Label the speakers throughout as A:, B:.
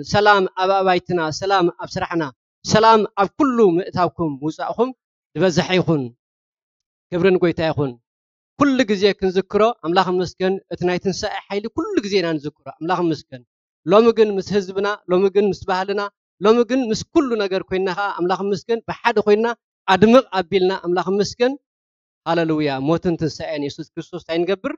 A: سلام أبا بيتنا سلام أبسرحنا سلام أب كل مئتاكم وسأخم بزحيخون كبرن قويتايخون كل جزء كنذكره أملاخ مسكن اتنايتن سائح حيل كل جزء نذكره أملاخ مسكن لو مجن مس حزبنا لو مجن مس بحالنا لو مجن مس كل نجار كوينها أملاخ مسكن بحد كوينا أدمغ أبيلنا أملاخ مسكن هاللويا موتن تنسأني يسوع كريستوس تينجبر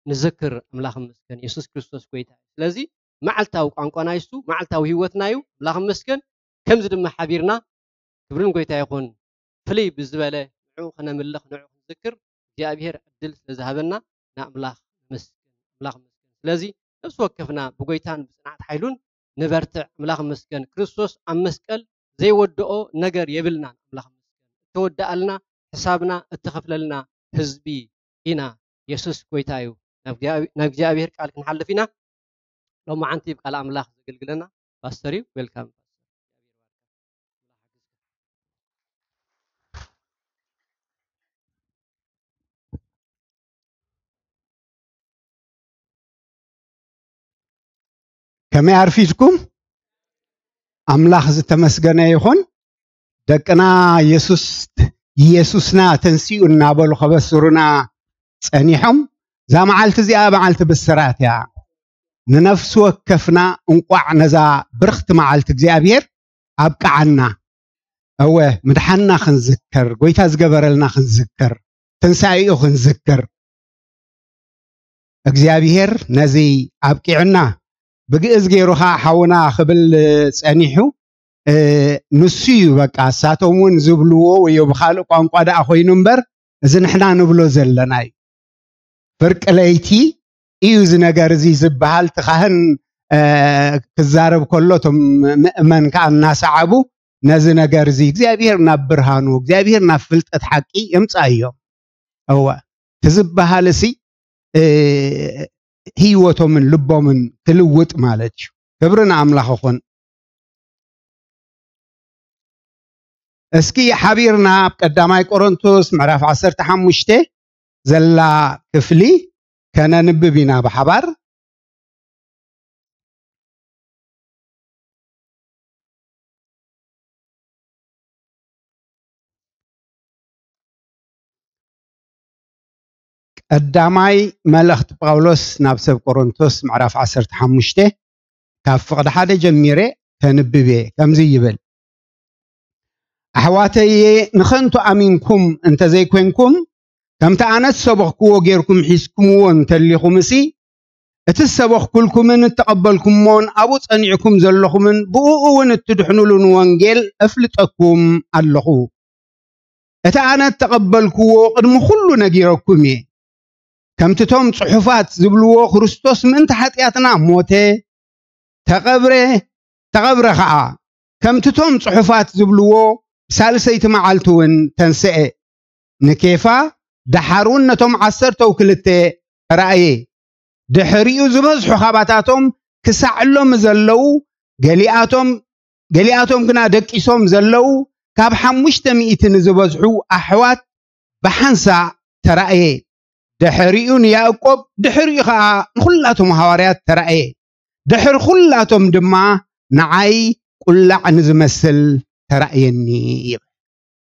A: نذكر أملاخ مسكن يسوع كريستوس كويتا لذي معلتاو قانقنا يسوع معلتاو هيوتنايو أملاخ مسكن كم زد ما حبيرنا كبرن قويتا يكون فلي بالزبالة نوعنا ملخ نوع نذكر يا أبيهر الدل ذهبنا نأملاخ مسكن أملاخ مسكن لذي نفس وقفنا بقويتان بصناعة حيلون نبرتع أملاخ مسكن كريستوس أم مسكل زي ودقو نجر يبلنا أملاخ مسكن تودع لنا حسابنا اتخفل لنا حزبي هنا يسوع كويتايو نبجي أبيهر قال كنحل فينا لو ما عنتي بقال أملاخ زقلقلنا باستري ويلكم
B: كم يعرفيكم أملاخ زتمسجنا يخون دكنا يسوسنا تنسيونا بلو خبسرنا سنيحهم زمعلت زي معلت بالسرات يا ننفس وكفنا انقع نزا برخت معلت زيابير أبقى عنا أوه مدحنا خنذكر قويتاز قبرلنا خنذكر تنسايو خنذكر أجزابير نزي أبقى عنا بقيز جيروها حونا خبل سانيحو نسيو بقى ساتومون زبلوو ويبخالو قانقوا دا اخوي نمبر اذا نحنا نبلو زلناي فرق ليتي ايوز نجار زي زبحال تخهن كزارب كلهم مؤمن كان ناس عبو نز نجار زي እግዚአብሔር ናብርሃኑ እግዚአብሔር ናፍልጠት حقي يمصايو هو تزبحال سي هيوتهم من لبهم تلوت مالك كبرنا أملاخ خون اسكي حبيرنا بقداماي قرنطوس معرف 15 زلا كفلي كان نببينا بحبر قداماي ملخت باولوس نابسب قرنطوس معرف 15 كاف فقد حدا جميره تنببي كمزي يبل احواتي نخنتو امينكم انت زي كوينكم كم تانت سبخكو غيركم حسكمون تليخمسي اتسبخ كلكم ان تقبلكمون ابو صنيعكم زلخم بوون تدحنولون وانجيل افلطكم اللخو اتانت تقبلكو قدم كل نغيركم كم تتم صحفات زبلو كريستوس من تحتياتنا موته تقبره خا كم تتم صحفات زبلو سالسيت معلتون تنسئ نكيفا دحرون نتم 10 وكلته رأي دحريو زبزحو خباتاتهم كسعلهم زلو قلياتهم كنا دقيسهم زلو كاب 500 زبزحو أحوات بحنسا ترأي دحريون يعقوب دحري خا كلاتهم حواريات ترأي دحر كلاتهم دما نعي كل عن زمسل ترأيني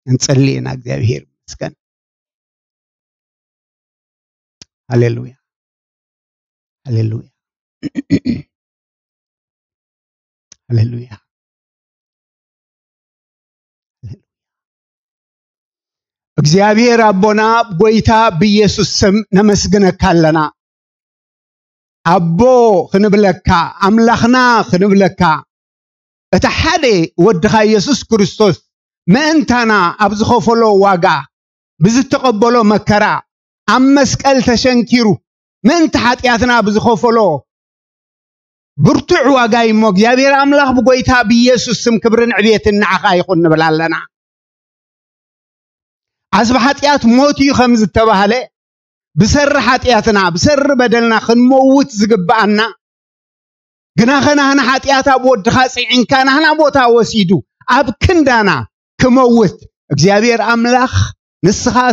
B: نصلينا እግዚአብሔር مسكن هللويا هللويا هللويا እግዚአብሔር አቦና ጎይታ በኢየሱስ ስም ነመስግነካለና አቦ ክንብለካ አምላኽና ክንብለካ እታ ሓደ ወድኻ ኢየሱስ ክርስቶስ መእንታና አብዝ ኸፈሎ ዋጋ ብዝተቀበሎ መከራ አብ መስቀል ተሸንኪሩ መእንታ ኃጢአትና ብዝኸፈሎ ብርቱዕ ዋጋ ይሞ እግዚአብሔር አምላኽ በጎይታ በኢየሱስ ስም ክብርን ዕብየትን ንዓኻ ይኹን ንብላለና عزب حتيات موتي خمز التباهلة بسر حتياتنا بسر بدلنا خنموت زقبعنا قناخنا هنا حتيات أبود خاصي إن كان هنا بوتا وسيدو أب كندانا كموت እግዚአብሔር أملاخ نسخة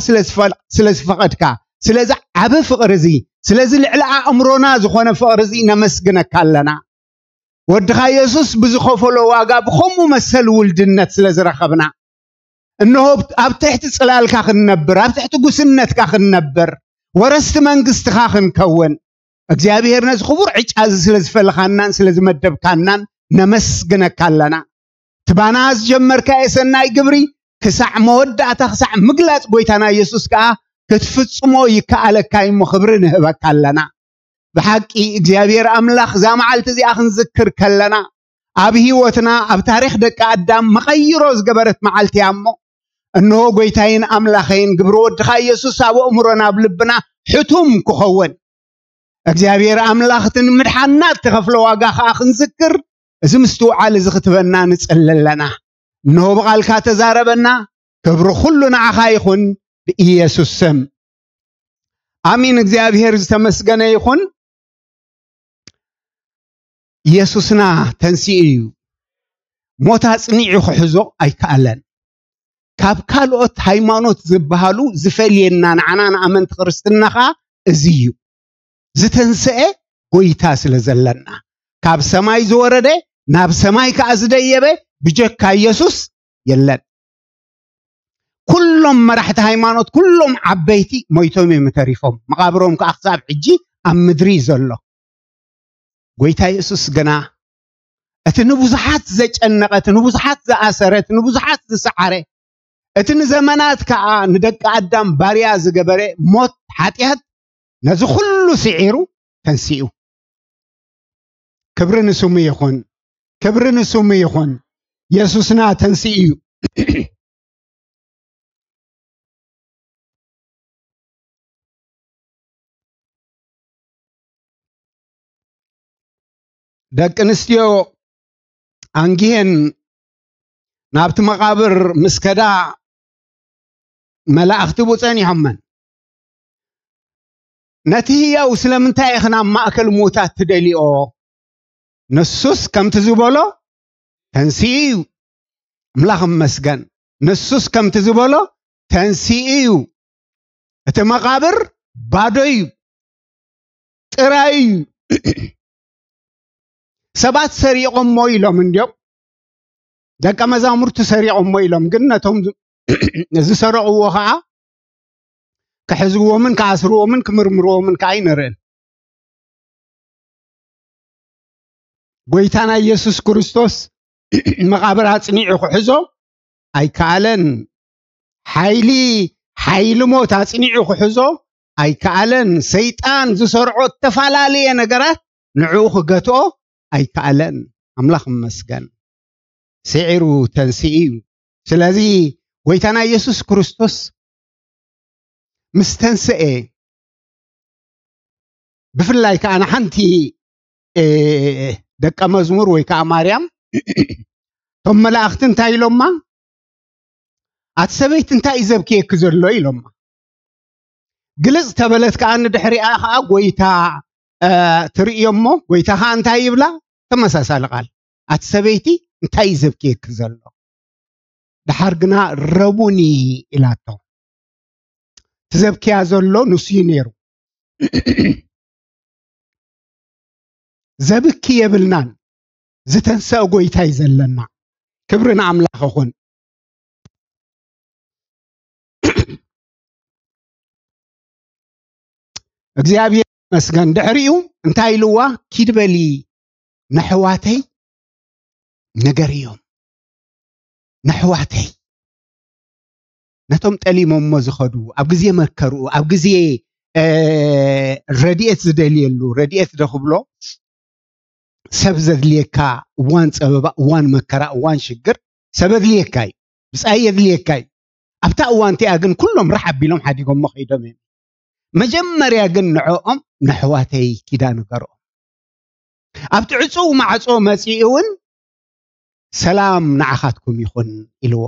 B: سلس فقدك سلز عب فقرزي سلز العلاء أمرنا زخونا فقرزي نمسقنا كالنا ودخا يسوس بزخفلو واغا بخمو مسل ولدنت سلازرخبنا انه اب تحت صلالكا خنبر اب تحت غسنتكا خنبر ورست منغستكا خنكون እግዚአብሔር ነዝ خبر عጫዝ ስለዝፈልኻናን ስለዝመደብካናን ነመስግነካለና ትባናዝ ጀመርካ የሰናይ ግብሪ ክሳዕ መወዳእታ ክሳዕ ምግላጽ ጎይታና ኢየሱስ ካ ክትፍጽሞ ይካአለካይ መኽብር ንህበካለና بحق እግዚአብሔር አምላኽ ዛማዓልት እዚ አኽን ዝክር ከለና አብ ህይወትና አብ ታሪኽ ደቂ አዳም መቀይሮ ዝገበረት መዓልት ያሞ እንሆ ጎይታይን አምላኸይን ግብር ወድኻ ኢየሱስ አብ እምሮና ብልብና ሕቱም ክኸውን እግዚአብሔር አምላኽትን ምድሓናት ተኸፍለ ዋጋ አኽን ዝክር እዚ ምስተውዓል እዚ ክትበና ንጽለለና እንሆ በቃልካ ተዛረበና ክብር ሁሉ ንዓኻ ይኹን በኢየሱስ ስም አሜን እግዚአብሔር ዝተመስገነ ይኹን ኢየሱስና ተንሲኡ ሞታ ጽኒዑ ክሕዞ ኣይከኣለን ካብ ካልኦት ሃይማኖት ዝበሃሉ ዝፈልየና ንዓና ንኣመንቲ ክርስትናኻ እዚዩ ዝተንሰአ ጎይታ ስለዘለና ካብ ሰማይ ዝወረደ ናብ ሰማይ ከኣዝደየበ ብጀካ ኢየሱስ የለን ኩሎም መራሕቲ ሃይማኖት ኩሎም ዓበይቲ ሞይቶም የምተሪፎም መቃብሮም ከኣክሳብ ሕጂ ኣብ ምድሪ ዘሎ ጎይታ ኢየሱስ ገና እቲ ንብዙሓት ዘጨነቀ እቲ ንብዙሓት ዝኣሰረ እቲ ንብዙሓት ዝሰዓረ እቲ ንዘመናት ከዓ ንደቂ ኣዳም ባርያ ዝገበረ ሞት ሓጢያት ነዚ ኩሉ ስዒሩ ተንሲኡ ክብሪ ንስሙ ይኹን ኢየሱስና ተንሲኡ ደቂ ኣንስትዮ አንጊሄን ናብቲ መቃብር ምስከዳ መላእኽቲ ጸኒሖመን ነቲ ህያው ስለምንታይ ኢኽና ማእከል ሞታት ትደሊኦ ንሱስ ከምቲ ዝበሎ ተንሲኡ አምላኽ መስገን ንሱስ ከምቲ ዝበሎ ተንሲኡ እቲ መቃብር ባዶ እዩ ጥራይ እዩ ሰባት ሰሪቆሞ ኢሎም እንዲዮም ደቀ መዛሙርቱ ሰሪቆሞ ኢሎም ግን ነቶም ዝሰረቅዎ ከዓ ክሕዝዎምን ከኣስርዎምን ክምርምርዎምን ከዓ ይንርአን ጎይታና ኢየሱስ ክርስቶስ መቃብር አጽኒዑ ክሕዞ ኣይከኣለን ሓይሊ ሞት አጽኒዑ ክሕዞ ኣይከኣለን ሰይጣን ዝሰርዖ ተፈላለየ ነገራት ንዕኡ ክገትኦ ኣይከኣለን አምላኽ መስገን ስዒሩ ተንሲኡ ስለዚ ጎይታና ኢየሱስ ክርስቶስ مستنسئ بفلاي كأنا حنتي دك مزمور ويكا مريم ثم لا أختن تاي لما أتسبيت انتا إزبكي كزر لوي لما قلز تبلت كأن دحري آخا ويتا تري يمو ويتا خان تاي يبلا ثم ساسال قال أتسبيتي انتا إزبكي كزر لو دحرقنا ربوني إلاتو تزبكي زلو نسينيرو زبكي يبلنان زتنسى قويتاي زلنا كبرنا عملاق خون እግዚአብሔር መስገን ድሕሪኡ እንታይ ኢልዋ ኪድበሊ ነሕዋተይ ነገር እዮም ነሕዋተይ ነቶም ጠሊሞሞ ዝኸዱ ኣብ ግዜ መከሩ ኣብ ግዜ ረድኤት ዝደልየሉ ረድኤት ደኽብሎ ሰብ ዘድልየካ እዋን ፀበባ እዋን መከራ እዋን ሽግር ሰብ ዘድልየካ እዩ ብፃይ የድልየካ እዩ ኣብታ እዋን እቲኣ ግን ኩሎም ራሕ ኣቢሎም ሓዲጎሞ ኸይዶም እዮም መጀመርያ ግን ንዕኦም ነሕዋተይ ኪዳን ገርኦም ኣብቲ ዕፁው ማዕፆ መፂኡ እውን ሰላም ንዓኻትኩም ይኹን ኢልዎ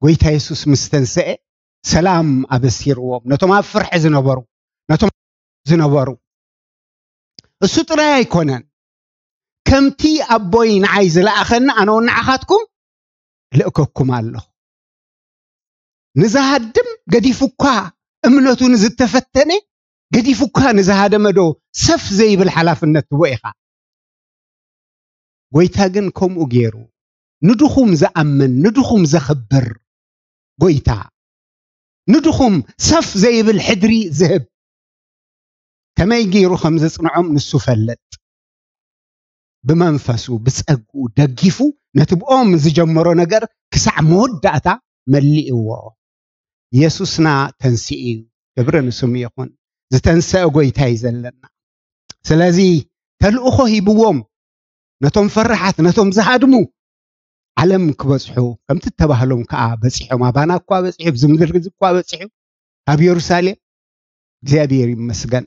B: ጎይታ ኢየሱስ ምስተንሰአ ሰላም ኣበሲርዎም ነቶም ኣብ ፍርሒ ዝነበሩ እሱ ጥራይ ኣይኮነን ከምቲ ኣቦይ ንዓይ ዝለኣኸኒ ኣነ እውን ንዓኻትኩም ልእከኩም ኣለኹ ንዝሃድም ገዲፉካ እምነቱ ንዝተፈተነ ገዲፉካ ንዝሃደመዶ ሰፍ ዘይብል ሓላፍነት ትቦ ኢኻ ጎይታ ግን ከምኡ ገይሩ ንድኹም ዝኣምን ንድኹም ዘኽብር ጎይታ ንድኹም ሰፍ ዘይብል ሕድሪ ዝህብ ከመይ ገይሩ ከም ዘጽንዖም ንሱ ፈለጥ ብመንፈሱ ብጸጉኡ ደጊፉ ነቲ ብኦም ዝጀመሮ ነገር ክሳዕ መወዳእታ መሊእዎ ኢየሱስና ተንሲኡ ክብሪ ንስሙ ይኹን ዝተንሰአ ጎይታ እዩ ዘለና ስለዚ ተልእኾ ሂብዎም ነቶም ፈራሓት ነቶም ዝሃድሙ ዓለም ክበጽሑ ከምቲ ተባህሎም ከዓ በጺሖም ኣባና እኳ በጺሑ ብዝምድር እኳ በጺሑ ኣብ ኢየሩሳሌም እግዚአብሔር ይመስገን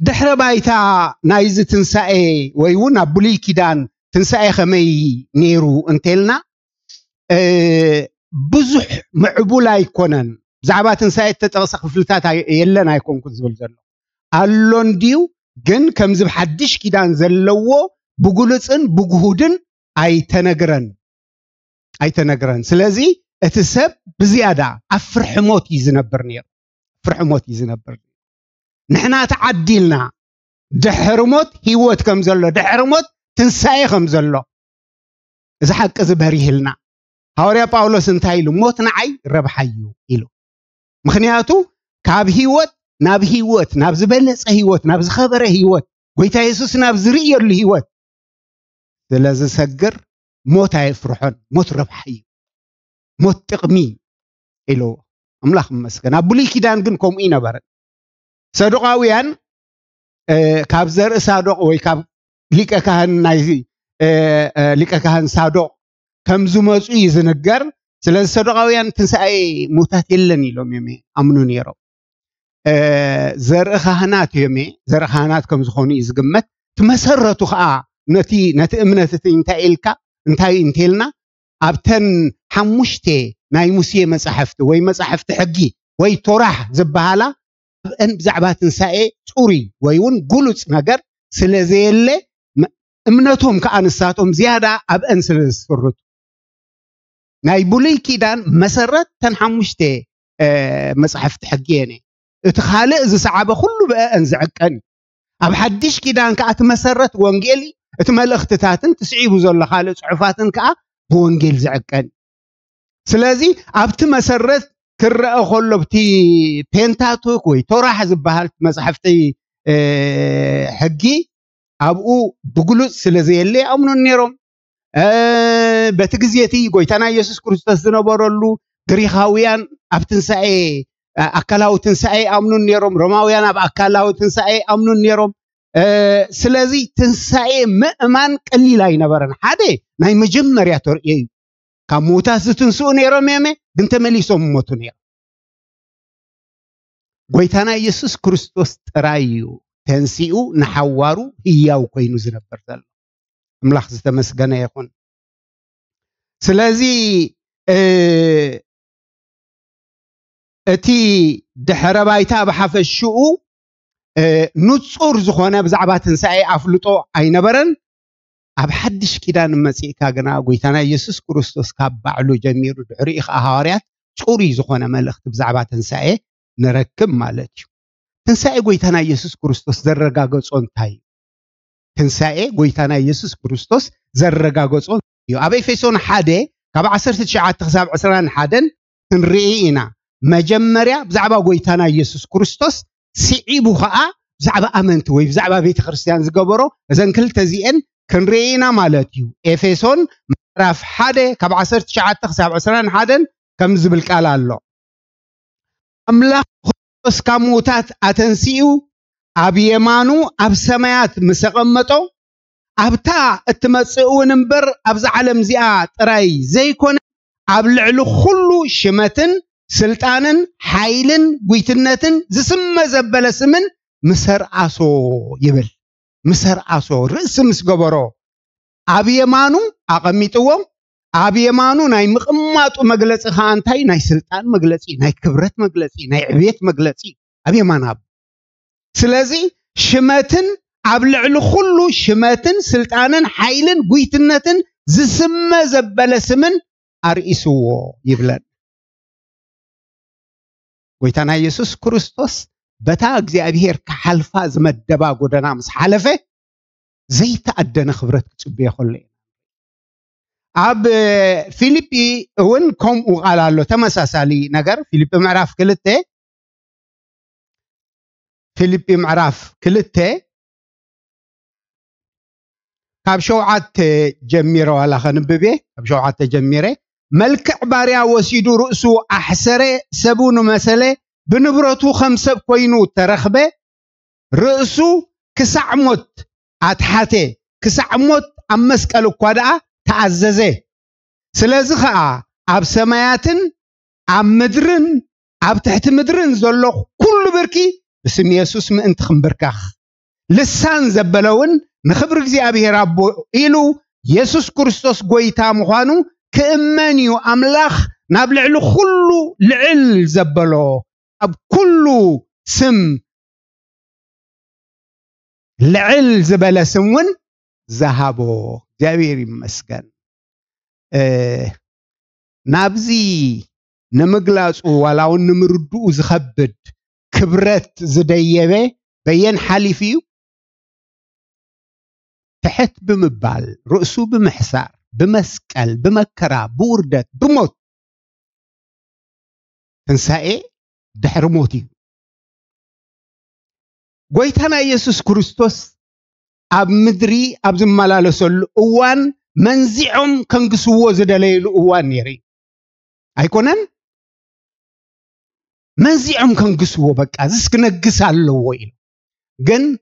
B: ድሕረ ባይታ ናይዚ ትንሳኤ ወይ እውን ኣብ ብሉይ ኪዳን ትንሳኤ ከመይ ነይሩ እንተልና ብዙሕ ምዕቡል ኣይኮነን ብዛዕባ ትንሳኤ ተጠቕሰ ክፍልታት የለን ኣይኮንኩን ዝብል ዘሎ ኣሎ እንድዩ ግን ከምዚ ብሓድሽ ኪዳን ዘለዎ ብጉልፅን ብጉሁድን ኣይተነግረን ስለዚ እቲ ሰብ ብዝያዳ ኣብ ፍርሕሞት እዩ ዝነብር ነይሩ ፍርሕሞት እዩ ዝነብር ንሕና ተዓዲልና ድሕሪ ሞት ህይወት ከም ዘሎ ድሕሪ ሞት ትንሳኤ ከም ዘሎ እዚ ሓቂ ዝበሪህልና ሐዋርያ ጳውሎስ እንታይ ኢሉ ሞት ንዓይ ረብሓ እዩ ኢሉ ምክንያቱ ካብ ህይወት ናብ ዝበለጸ ህይወት ናብ ዝኸበረ ህይወት ጎይታ ኢየሱስ ናብ ዝርእየሉ ህይወት ስለዚ ሰግር ሞት ኣይፍርሖን ሞት ረብሓ እዩ ሞት ጥቕሚ ኢሉ ኣምላኽ ይመስገን ኣብ ብሉይ ኪዳን ግን ከምኡ ይነበረ ሰዱቃውያን ካብ ዘርኢ ሳዶቅ ወይ ካብ ሊቀ ካህን ሳዶቅ ከም ዝመፁ እዩ ዝንገር ስለዚ ሰዱቃውያን ትንሳኤ ሞታት የለን ኢሎም እዮም ኣምኑ ነይሮም ዘርኢ ካህናት እዮም ዘርኢ ካህናት ከም ዝኾኑ እዩ ዝግመት ትመሰረቱ ከዓ ነቲ እምነት እቲ እንታይ እንተልና ኣብተን ሓሙሽተ ናይ ሙሴ መጻሕፍቲ ወይ መጻሕፍቲ ሕጊ ወይ ቶራህ ዝበሃላ ኣብአን ብዛዕባ ትንሳኤ ፁሩይ ወይ እውን ጉሉፅ ነገር ስለዘየለ እምነቶም ከዓ ንሳቶም ዝያዳ ኣብአን ስለዝፍርቱ ናይ ብሉይ ኪዳን መሰረት ተን ሓሙሽተ መጻሕፍቲ ሕጊ የኔ እቲ ካልእ ዝሰዓበ ኩሉ ብአን ዝዕቀን ኣብ ሓድሽ ኪዳን ከዓ እቲ መሰረት ወንጌል እቲ መልእኽትታትን ትስዒቡ ዘሎ ካልእ ጽሑፋትን ከዓ ብወንጌል ዝዕቀን ስለዚ ኣብቲ መሰረት ክረአ ከሎ ብቲ ፔንታቱክ ወይ ቶራህ ዝበሃል መጽሕፍቲ ሕጊ ኣብኡ ብግሉጽ ስለዘየለ ኣምኑን ነይሮም በቲ ግዜቲ ጎይታና ኢየሱስ ክርስቶስ ዝነበረሉ ግሪኻውያን ኣብ ትንሳኤ ኣካላዊ ትንሳኤ ኣምኑን ነይሮም ሮማውያን ኣብ ኣካላዊ ትንሳኤ ኣምኑን ነይሮም ስለዚ ትንሳኤ ምእማን ቀሊል ኣይነበረን ሓደ ናይ መጀመርያ ተርእዮ እዩ ካብ ሞታት ዝትንስኡ ነይሮም ግን ተመሊሶም ሞቱ ነይሮም ጎይታና ኢየሱስ ክርስቶስ ጥራይ እዩ ተንሲኡ ንሓዋሩ ህያው ኮይኑ ዝነበር ዘሎ ኣምላኽ ዝተመስገነ ይኹን ስለዚ እቲ ድሕረ ባይታ ብሓፈሽኡ ንጹር ዝኾነ ብዛዕባ ትንሳኤ ኣፍልጦ ኣይነበረን ኣብ ሓድሽ ኪዳን መጺእካ ግና ጎይታና ኢየሱስ ክርስቶስ ካብ ባዕሉ ጀሚሩ ድሕሪ ኢኻ ሐዋርያት ፁሩይ ዝኾነ መልእኽቲ ብዛዕባ ትንሳኤ ንረክብ ማለት እዩ ትንሳኤ ጎይታና ኢየሱስ ክርስቶስ ዘረጋገጾ እንታይ እዩ ትንሳኤ ጎይታና ኢየሱስ ክርስቶስ ዘረጋገጾ እዩ ኣብ ኤፌሶን 1 ካብ 19 ክሳብ 21 ክንርኢ ኢና መጀመርያ ብዛዕባ ጎይታና ኢየሱስ ክርስቶስ ስዒቡ ከዓ ብዛዕባ ኣመንቲ ወይ ብዛዕባ ቤተ ክርስቲያን ዝገበሮ እዘን ክልተ እዚአን ክንርኢ ኢና ማለት እዩ ኤፌሶን ምዕራፍ 1 ካብ 19 ክሳብ 21 ከም ዝብል ቃል ኣሎ ኣምላኽ ክርስቶስ ካብ ሙታት ኣተንሲኡ ኣብ የማኑ ኣብ ሰማያት ምስ ተቐመጦ ኣብታ እትመጽእ እውን እምበር ኣብዚ ዓለም እዚኣ ጥራይ ዘይኮነ ኣብ ልዕሊ ኩሉ ሽመትን ስልጣንን ሓይልን ጉይትነትን ዝስመ ዘበለ ስምን ምሰርዓሶ ይብል ምሰርዓሶ ርእሲ ምስ ገበሮ ኣብ የማኑ ኣቐሚጥዎ ኣብ የማኑ ናይ ምቕማጡ መግለፂ ከዓ እንታይ ናይ ስልጣን መግለፂ ናይ ክብረት መግለፂ ናይ ዕብየት መግለፂ ኣብ የማን ኣብ ስለዚ ሽመትን ኣብ ልዕሊ ኩሉ ሽመትን ስልጣንን ሓይልን ጉይትነትን ዝስመ ዘበለ ስምን ኣርእስዎ ይብለን ጎይታና ኢየሱስ ክርስቶስ በታ እግዚአብሔር ከሓልፋ ዝመደባ ጎደና ምስ ሓለፈ ዘይተአደነ خبرت ጽብየ خل ኣብ ፊሊጲ እውን ከምኡ ቃል ኣሎ ተመሳሳሊ ነገር ፊሊጲ ምዕራፍ 2 ፊሊጲ ምዕራፍ 2 ካብ ሸውዓተ ጀሚረ ዋላ ኸንብቤ ካብ ሸውዓተ ጀሚረ መልክዕ ባርያ ወሲዱ ርእሱ ኣሕሰረ ሰቡን መሰለ ብንብረቱ ከም ሰብ ኮይኑ ተረኽበ ርእሱ ክሳዕ ሞት ኣትሓተ ክሳዕ ሞት ኣብ መስቀል እኳ ደኣ ተዓዘዘ ስለዚ ኸዓ ኣብ ሰማያትን ኣብ ምድርን ኣብ ትሕቲ ምድርን ዘሎ ኩሉ ብርኪ ብስም ኢየሱስ ምእንቲ ክንብርካኽ ልሳን ዘበለውን ንኽብሪ እግዚአብሔር ኣቦ ኢሉ ኢየሱስ ክርስቶስ ጎይታ ምዃኑ ክእመንዩ ኣምላኽ ናብ ልዕሊ ኩሉ ልዕል ዘበሎ ኣብ ኩሉ ስም ልዕል ዝበለ ስም እውን ዝሃቦ እግዚአብሔር ይመስገን ናብዚ ንምግላጹ ዋላውን ንምርድኡ ዝኸብድ ክብረት ዝደየበ በየን ሓሊፍ እዩ تحت بمبال رؤسو بمحسار بمسكال بمكرا بوردت بموت تنسائي دحر موتي قويتانا يسوس كريستوس اب مدري اب زمالالسول اوان منزعهم كنقسوو زدليل اوان يري ايكونن منزعهم كنقسوو بقى زسك نقسالو ويل جن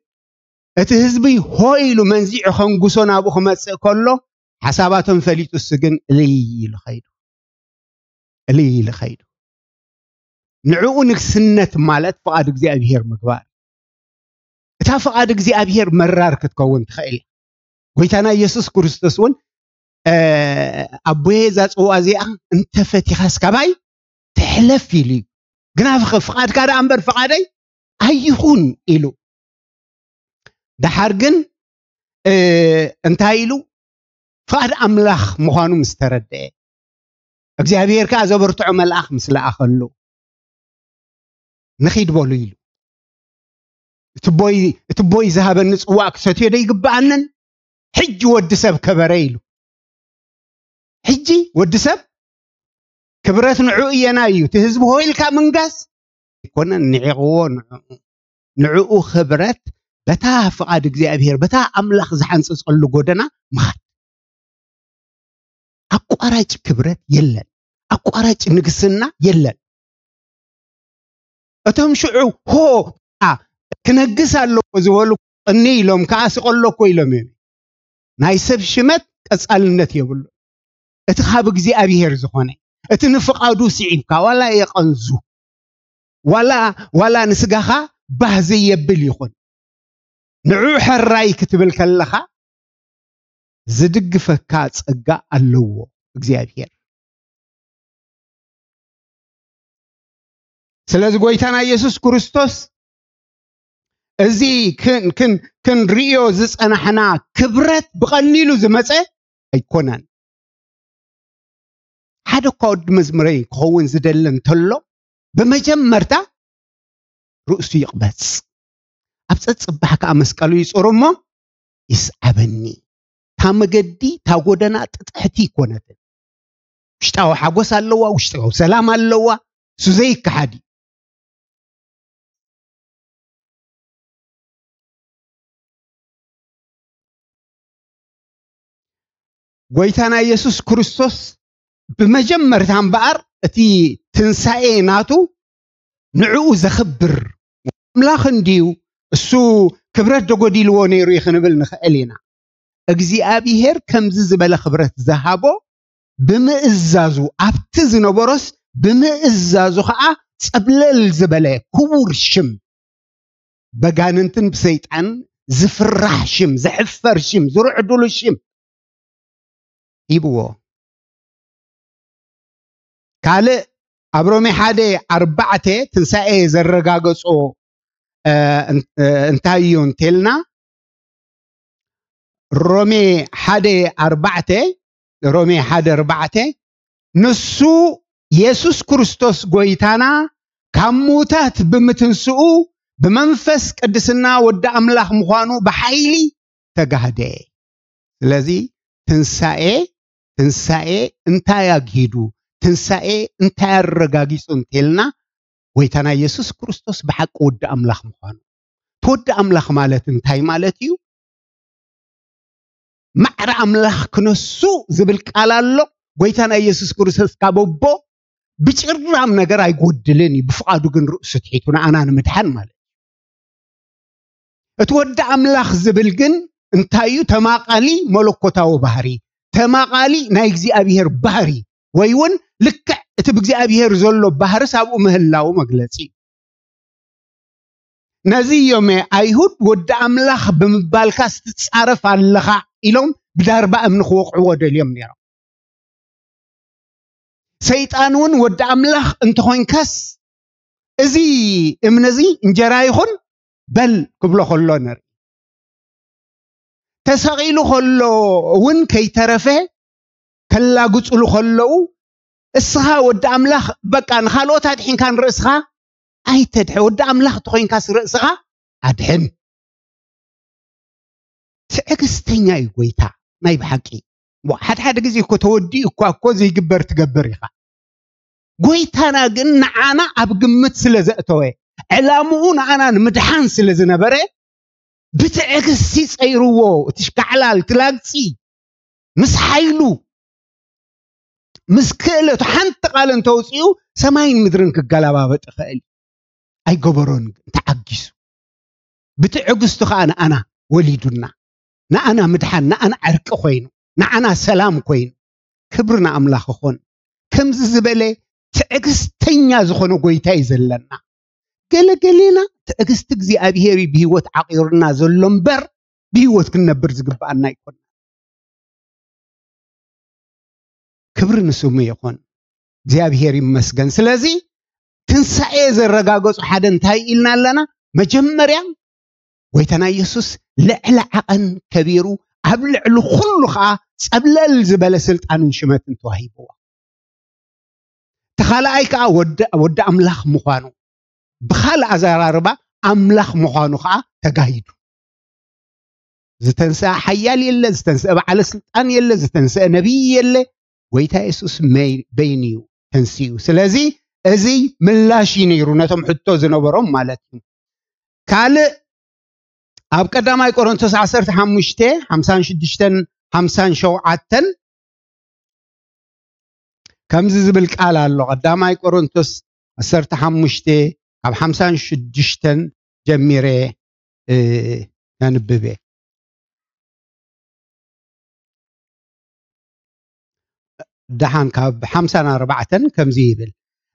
B: እቲ ህዝቢ ሆይሉ መንዚዑ ኸንጉሶና አቡ ኸመጽእ ከሎ ሓሳባቶም ፈሊጡስ ግን እልይል ኸይዱ ንዕኡ ንግስነት ማለት ፍቃድ እግዚአብሔር ምግባር እታ ፍቃድ እግዚአብሔር መራር ክትከውን ትኽእል ጎይታና ኢየሱስ ክርስቶስ ውን አቦዬ ዛጽዋ እዚኣ እንተፈቲኻስ ከባይ ትሕለፍ ኢሉ ግና ፍቃድካ ዳ እምበር ፍቃደይ ኣይኹን ኢሉ دحرجن انتايلو فقد أملاخ مخانو مسترده እግዚአብሔር ከዘበርቱ መልአኽ ምስለ አኸሉ نخيد بوليلو تبوي ذهب النصواك ستيدي يقبعنن حج ودسب كبريلو حجي ودسب كبرت نعو ينايو تهزب هويلك منقاس يكون نعو خبرت بتا فقاد እግዚአብሔር بتا أملاخ زحنصص قلو قدنا مخد أقوارج كبرت يلن أقوارج نقسنا يلن أتهم شعو هو كنقس اللو زولو اني لهم كاس قلو كويلم نايسب شمت اسالنت يبلو اتخاب እግዚአብሔር ዝኾነ اتنفقادو سعيبك ولا يقنزو ولا نسغخا بهزي يبل يخون نعو حراي كتبل كلخا زدقفك صقا اللو እግዚአብሔር ስለዚህ ጎይታና ኢየሱስ ክርስቶስ ازي كن ريو زصنحنا كبرت بقليلو زمصه ايكونن حدا قود مزمري كون زدلن تلو بمجمرتا رؤسي يقبص ابصص بحك امسقلو يصرمو يسعبني تامغدي تاغودنا تحتي كونت وشتاو حغوس اللوا وشتاو سلام اللوا سوزي كحدي ጎይታና ኢየሱስ ክርስቶስ በመጀመርታም በአር እቲ ትንሳኤ ናቱ ንዑ ዘኽብር አምላኽ እንዲዩ እሱ ክብረት ደጎዲልዎ ነይሩ ይኽንብል ንኽእልና እግዚአብሔር ከምዝ ዝበለ ክብረት ዘሃቦ ብምእዛዙ ኣብቲ ዝነበሮስ ብምእዛዙ ከዓ ጸብለል ዝበለ ክቡር ሽም በጋንንትን ብሰይጣን ዝፍራሕ ሽም ዝሕፈር ሽም ዝሩዕድሉ ሽም يبوه قال أبرومي حادي 4 تنسائي زرقاقصو انتايون تلنا رومي حادي 4 نسو يسوس كريستوس قويتانا كموتات بمتنسؤو بمنفس قدسنا ود أملاخ مخوانو بحيلي ተጋህደ ስለዚህ ትንሳኤ እንታይ ያግሂዱ ትንሳኤ እንታይ ያረጋግጹ እንተልና ወይታና ኢየሱስ ክርስቶስ በሐቅ ወደ አምላኽ ምዃኑ ተወደ አምላኽ ማለት እንታይ ማለት እዩ ማዕረ አምላኽ ክነሱ ዝብል ቃል ኣሎ ወይታና ኢየሱስ ክርስቶስ ካቦቦ ብጭራም ነገር አይጎድልን ብፍቃዱ ግን ርእሱ ትሒቱና አና ንምድሓን ማለት እትወደ አምላኽ ዝብል ግን እንታዩ ተማቃሊ መለኮታዊ ባህሪ ተማቃሊ ናይ እግዚአብሔር ባህሪ ወይውን ልክዕ እቲ ብእግዚአብሔር ዘሎ ባህሪ ሳብኡ ምህላው መግለጺ ነዚ ዮሜ አይሁድ ወደ አምላኽ ብምባልካ ስትጻረፍ ኣለኻ ኢሎም ብዳርባ እምኒ ክወቅዕዎ ደልዮም ነይሮም ሰይጣንን ወደ አምላኽ እንተኾንካስ እዚ እምነዚ እንጀራ ይኹን በል ክብሎ ከሎ ነር ተሰቂሉ ከሎ እውን ከይተረፈ ከላጉጽሉ ከለው እስኻ ወደ አምላኽ በቃ ንኻልኦት አድሒንካ ንርእስኻ አይተድሕ ወደ አምላኽ ተኾንካስ ርእስኻ አድሕን ትዕግስተኛ እዩ ጎይታ ናይ ብሓቂ ሓደ ግዜ እኮ ተወዲ እኮ ዘይግበር ትገብር ኢኻ ጎይታና ግን ንዓና ኣብ ግምት ስለ ዘእተወ ዕላምኡ ንዓና ንምድሓን ስለ ዝነበረ ብትዕግስቲ ፀይርዎ ትሽካዕላል ትላግፂ ምስ ሓይሉ ምስ ክእለቱ ሓንቲ ቃል እንተውፅኡ ሰማይን ምድርን ክገለባበጥ ይኽእል ኣይገበሮን ተዓጊሱ ብትዕግስቱ ከዓ ንኣና ወሊዱና ንኣና ምድሓን ንኣና ዕርቂ ኮይኑ ንዓና ሰላም ኮይኑ ክብርና አምላኽ ይኹን ከምዚ ዝበለ ትዕግስተኛ ዝኾነ ጎይታ እዩ ዘለና ገለገሌና ትዕግስቲ እግዚአብሔር ብህይወት ዓቂርና ዘሎ እምበር ብህይወት ክንነብር ዝግባአና ይኮን ክብር ንስሙ ይኹን እግዚአብሔር ይመስገን ስለዚ ትንሳኤ ዘረጋገጹ ሓደ እንታይ ኢልና ኣለና መጀመርያ ጎይታና ኢየሱስ ልዕሊ ዓቐን ከቢሩ ኣብ ልዕሊ ኩሉ ከዓ ፀብለል ዝበለ ስልጣንን ሽመትን ተዋሂብዎ ተኻልኣይ ከዓ ወደ አምላኽ ምዃኑ ብኻልእ ኣዘራርባ አምላኽ ምዃኑ ከዓ ተጋሂዱ ዝተንስአ ሓያል የለ ዝተንስአ በዓለ ስልጣን የለ ዝተንስአ ነቢይ የለ ጎይታ ኢየሱስ በይንዩ ተንስዩ ስለዚ እዚ ምላሽ ነይሩ ነቶም ሕቶ ዝነበሮም ማለት እዩ ካልእ ኣብ ቀዳማይ ቆሮንቶስ 15 56 57 ከምዚ ዝብል ቃል ኣሎ ቀዳማይ ቆሮንቶስ 15 ኣብ 56 ጀሚረ ተንብበ دحان كاب 54 كمزي يبل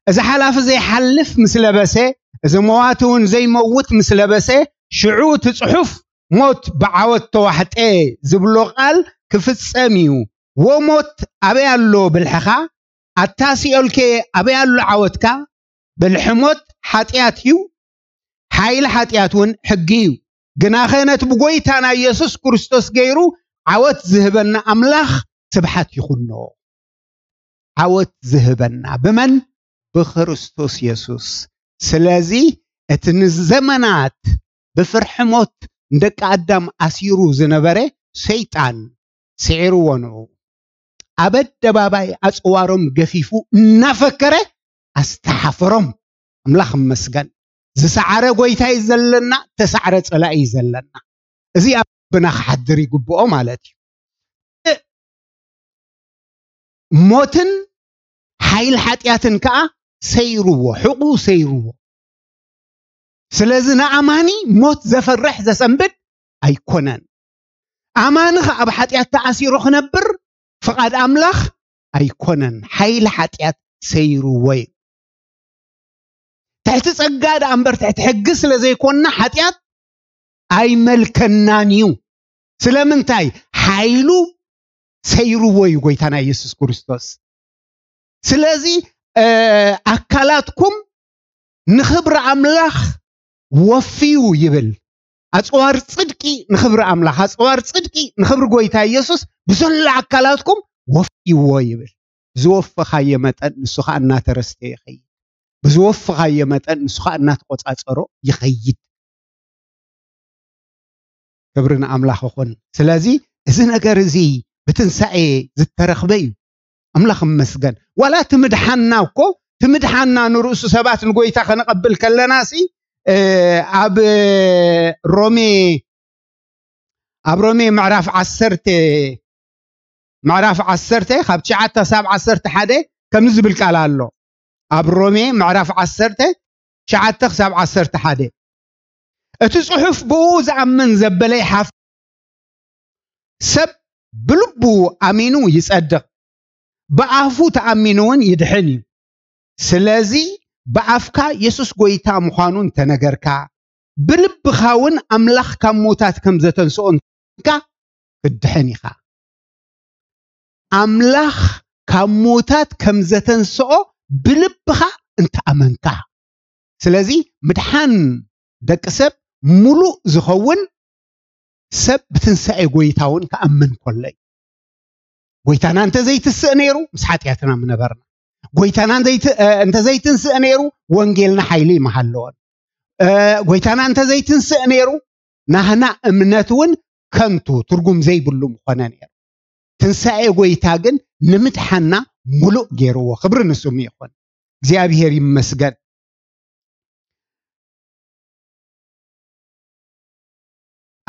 B: إذا حلاف زي حلف مسلبسه إذا مواتون زي موت مسلبسه شعو تصحف موت بعوت واحد زبلو قال كفتصميو وموت أبي الله بالحقا التاسي الكي أبي الله عوتكا بالحموت حاتياتيو حايل حاتياتون حقيو جناخينة بقويتانا يسوس كريستوس غيرو عوت ذهبنا أملاخ سبحات يخنو عوت ذهبنا بمن بخريستوس يسوس سلازي اتن الزمنات بفرحموت ندك عدام أسيرو زنبري سيطان سعيرو ونو أبد دباباي أسوارم قفيفو نفكره أستحفرم أملاخ مسجن زسعره قويتاي زلنا تسعره تلاقي زلنا زي أبنا حدري قبؤه مالتي موتن حيل حتياتن كا سيرو حقو سيرو سلازنا أماني موت زفرح زسنبت أيكونن أمانخ أب حتيات تأسيرو خنبر فقد أملاخ أيكونن حيل حتيات سيرو وي تحت تسقاد أمبر تحت حقس لزي كونا حتيات أي ملكنانيو سلامنتاي حيلو سيرو وي قويتانا يسوس كريستوس سلازي أكلاتكم نخبر أملاخ وفيو يبل أصوار صدقي نخبر أملاخ أصوار صدقي نخبر قويتا يسوس بزل أكلاتكم وفيو يبل زوف خيمت أن نسخة أنها ترستي يخيد بزوف خيمت أن نسخة أنها تقوت أصرو يخيد كبرنا أملاخ خون سلازي إذا نجار زي بتنسعي زترخبي أملاخ مسجن ولا تمدحنا وكو تمدحنا نرؤس سبات نقول تاخنا قبل كل ناسي أب رومي معرف عسرته خب شعته 7 حدا كم نزبل كالالو أب رومي معرف عسرته شعته 7 حدا اتصحف بوز عمن زبلي حف سب بلبو أمينو يصدق بأفو تأمينون يدحني سلازي بأفكا يسوس قويتا مخانون تنقركا بلب خاون أملاخ كموتات كم زتنسون كا كدحنيخا أملاخ كموتات كم زتنسو بلبخا انت أمنكا سلازي مدحان دك سب ملو زخون سب بتنسعي قويتاون كأمن كلي قويتانا انت زي تسأنيرو مسحاتياتنا من برنا قويتانا انت زي تنسأنيرو وانجيلنا حيلي محلون قويتانا انت زي تنسأنيرو نهنا امنتون كنتو ترقم زي بلو مخانانير تنسعي قويتاقن نمتحنا ملو جيرو خبرنا سمي يخون زيابيهر يمسجد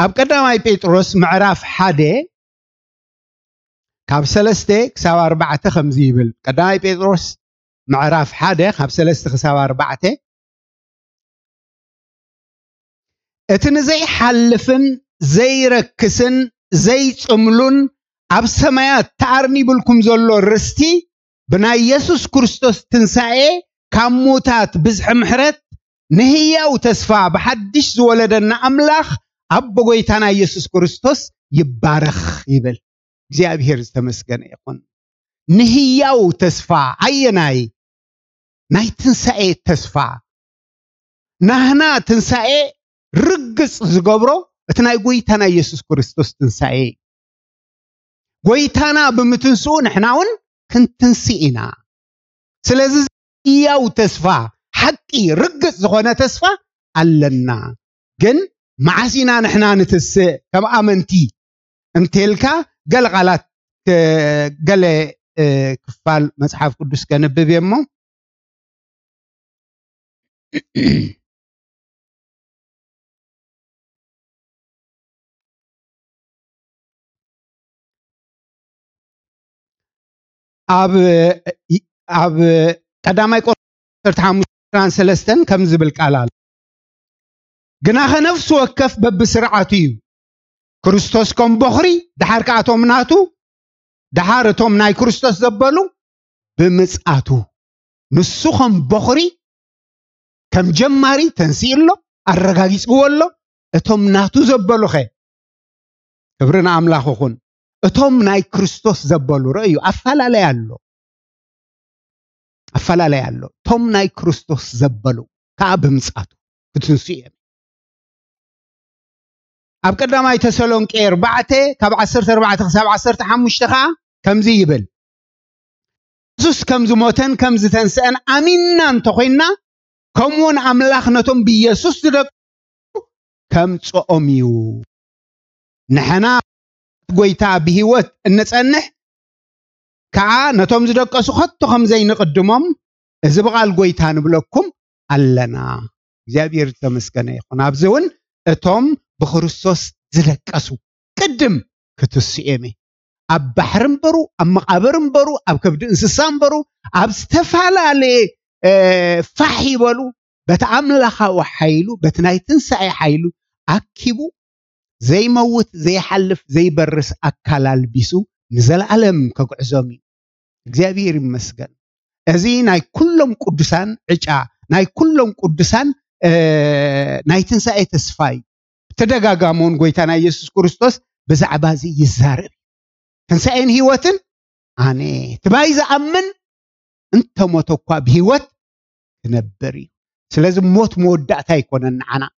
B: أب قدامي بيتروس معرف حدا كاب 3 كساو 4 خمزيبل قدامي بيتروس معرف حدا كاب 3 كساو 4 اتن زي حلفن زي ركسن زي صملون أب سمايات تعرني بلكم زلو رستي بنا يسوس كريستوس تنسعي كاموتات بزح محرت نهيا وتسفى بحدش زولدنا أملاخ أبو قويتانا يسوس كريستوس يبارخ يبل እግዚአብሔር ዝተመስገነ ይኹን ንህያው ተስፋ አየናይ ናይ ትንሳኤ ተስፋ ናህና ትንሳኤ ርግጽ ዝገብሮ እቲ ናይ ጎይታና ኢየሱስ ክርስቶስ ትንሳኤ ጎይታና ብምትንስኡ ንሕናውን ክንትንስኢና ስለዚ ህያው ተስፋ ሓቂ ርግጽ ዝኾነ ተስፋ ኣለና ግን معاسينا نحنا نتسع كم أمنتي انتلكا قال غلط قال كفال مصحف قدس كان ببيمو أب قدامي قرطت حموشان سلستن كم زبل قالال جناح نفس وكف ببسرعتي كريستوس كم بخري دحار كاتوم ناتو دحار توم ناي كريستوس زبلو بمسعاتو نسوخم بخري كم جماري تنسيرلو الرقاقيس قولو اتوم ناتو زبلو خي كبرنا عملاخو خون اتوم ناي كريستوس زبلو رأيو أفلا ليالو توم ناي كريستوس زبلو كعب مسعاتو كتنسير أب قدامي تسالونكي 4 كاب 14 حساب 15 كم زي يبل يسوس كم زموتن كم زتنسأن أميننا انتخينا كمون أملاخنتم بيسوس دك كم تؤميو نحنا قويتا بهوت النسأنح كعا نتوم زدك أسخط خم زي نقدمهم إذا بقى القويتا نبلوكم ألنا زابير تمسكنا يخون أبزون أتوم بخريستوس زلقاسو قدم كتسيمي اب بحرم برو اب مقابرم برو اب كبد انسسام برو اب استفعلالي فحي بلو بتعملها وحيلو بتناي تنسعي حيلو اكيبو زي موت زي حلف زي برس اكلال بيسو نزل علم كقعزومي እግዚአብሔር ይመስገን እዚ ናይ ኩሎም ቅዱሳን ዕጫ ናይ ኩሎም ቅዱሳን ናይ ትንሳኤ ተስፋይ تدقاقامون قويتانا يسوس كريستوس بزعبازي يزارب تنسأين هيوتن أني تبايز أمن انت موتوكوا بهيوت تنبري سلازم موت مودعتا يكون النعنا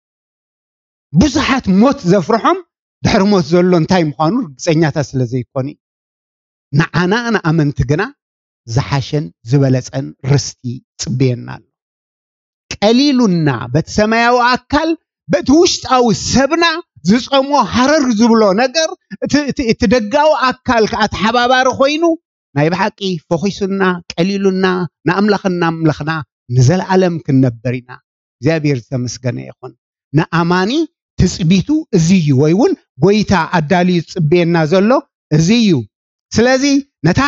B: بزحات موت زفرحهم دحر موت زولون تايم خانور سينياتا سلازي يكوني نعنا أنا أمن تقنا زحاشن زبالسان رستي تبيننا قليلنا بتسمايا وأكل بتوشت أو السبنا ዝጾሞ حرر ዝብሎ ነገር ትደጋው አካል ከአትሐባባር ኮይኑ ናይ በሐቂ ፎኺሱና ቀሊሉና ናአምላኽና አምላኽና ንዘለዓለም ክንነበርና እግዚአብሔር ተመስገነ ይኹን ንአማኒ ትጽቢቱ እዚዩ ወይውን ጎይታ አዳልዩ ጽቤና ዘሎ እዚዩ ስለዚ ነታ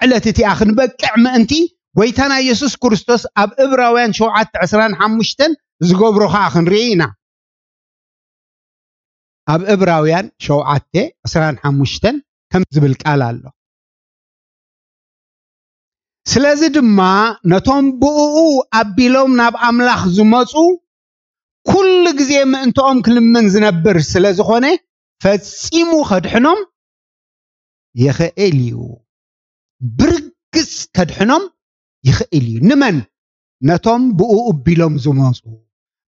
B: ዕለት እቲኣ ክንበቅዕ ምእንቲ ጎይታና ኢየሱስ ክርስቶስ ኣብ ዕብራውያን 7:25 ዝገብሮ ኸ ክንርኢና ኣብ ዕብራውያን 7:25 ከም ዝብል ቃል ኣሎ ስለዚ ድማ ነቶም ብኡኡ ኣቢሎም ናብ ኣምላኽ ዝመጹ ኩሉ ግዜ ምእንቶም ክልምን ዝነብር ስለዝኾነ ፈጺሙ ከድሕኖም ይኽእል እዩ ብርግጽ ከድሕኖም ይኽእል እዩ ንመን ነቶም ብኡኡ ኣቢሎም ዝመጹ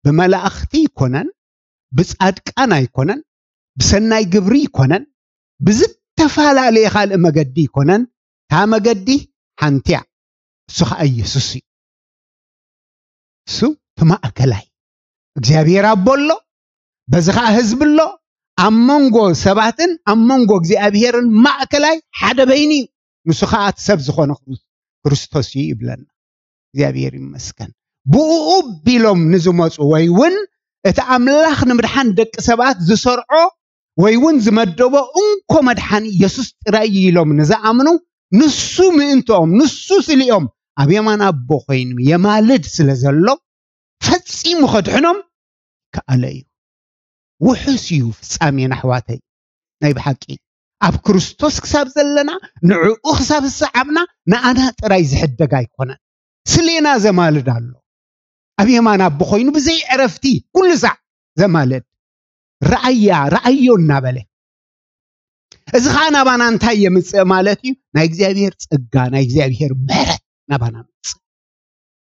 B: ብመላእኽቲ ይኮነን ብጻድቃን ኣይኮነን ብሰናይ ግብሪ ይኮነን ብዝተፈላለየ ካልእ መገዲ ይኮነን ታ መገዲ ሓንቲያ እሱ ኸ ኢየሱስ እዩ እሱ ተማእከላይ እግዚአብሔር አቦሎ በዝኻ ህዝብሎ አመንጎ ሰባትን አመንጎ እግዚአብሔርን ማእከላይ ሓደ በይኒ ንሱ ኸ ሰብ ዝኾነ ክርስቶስ ይብለና እግዚአብሔር ይመስገን ብኡኡ ቢሎም ንዝመጹ ወይውን እቲ አምላኽ ንምድሓን ደቂ ሰባት ዝሰርዖ ወይውን ዝመደቦ እንኮ መድሓን ኢየሱስ ጥራይ ኢሎም ንዝኣምኑ ንሱ ምእንቶም ንሱ ስሊኦም ኣብ የማን ኣቦ ኮይኑ የማልድ ስለዘሎ ፈጺሙ ከድሕኖም ከኣለ እዩ ውሑስ እዩ ፍጻሜና ኣሕዋተይ ናይ ብሓቂ ኣብ ክርስቶስ ክሳብ ዘለና ንዕኡ ክሳብ ዝሰዓብና ንኣና ጥራይ ዝሕደግ ኣይኮነን ስሌና ዘማልድ ኣሎ ኣብ የማን ኣቦ ኮይኑ ብዘይ ዕረፍቲ ኩሉ ሰዕ ዘማልድ ረአዮ እናበለ እዚ ኸ ናባና እንታይ የምጽእ ማለት እዩ ናይ እግዚአብሔር ጸጋ ናይ እግዚአብሔር ምሕረት ናባና ምጽእ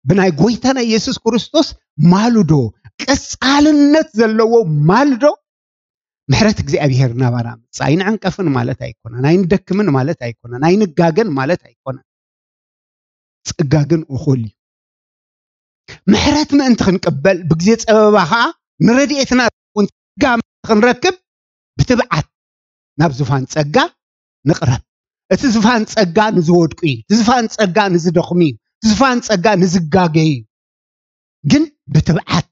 B: ብናይ ጎይታና ኢየሱስ ክርስቶስ ማልዶ ቀጻልነት ዘለዎ ማልዶ ምሕረት እግዚአብሔር ናባና ምጽእ ኣይንዕንቀፍን ማለት ኣይኮነን ኣይንደክምን ማለት ኣይኮነን ኣይንጋገን ማለት ኣይኮነን ጸጋ ግን እኹል እዩ ምሕረት ምእንቲ ክንቅበል ብግዜ ጸበባ ኸዓ ንረድኤትና ጸጋ ክንረክብ ብትብዓት ናብ ዝፋን ጸጋ ንቕረብ እቲ ዝፋን ጸጋ ንዝወድቁ እዩ እቲ ዝፋን ጸጋ ንዝደኽሙ እዩ እቲ ዝፋን ጸጋ ንዝጋገዩ ግን ብትብዓት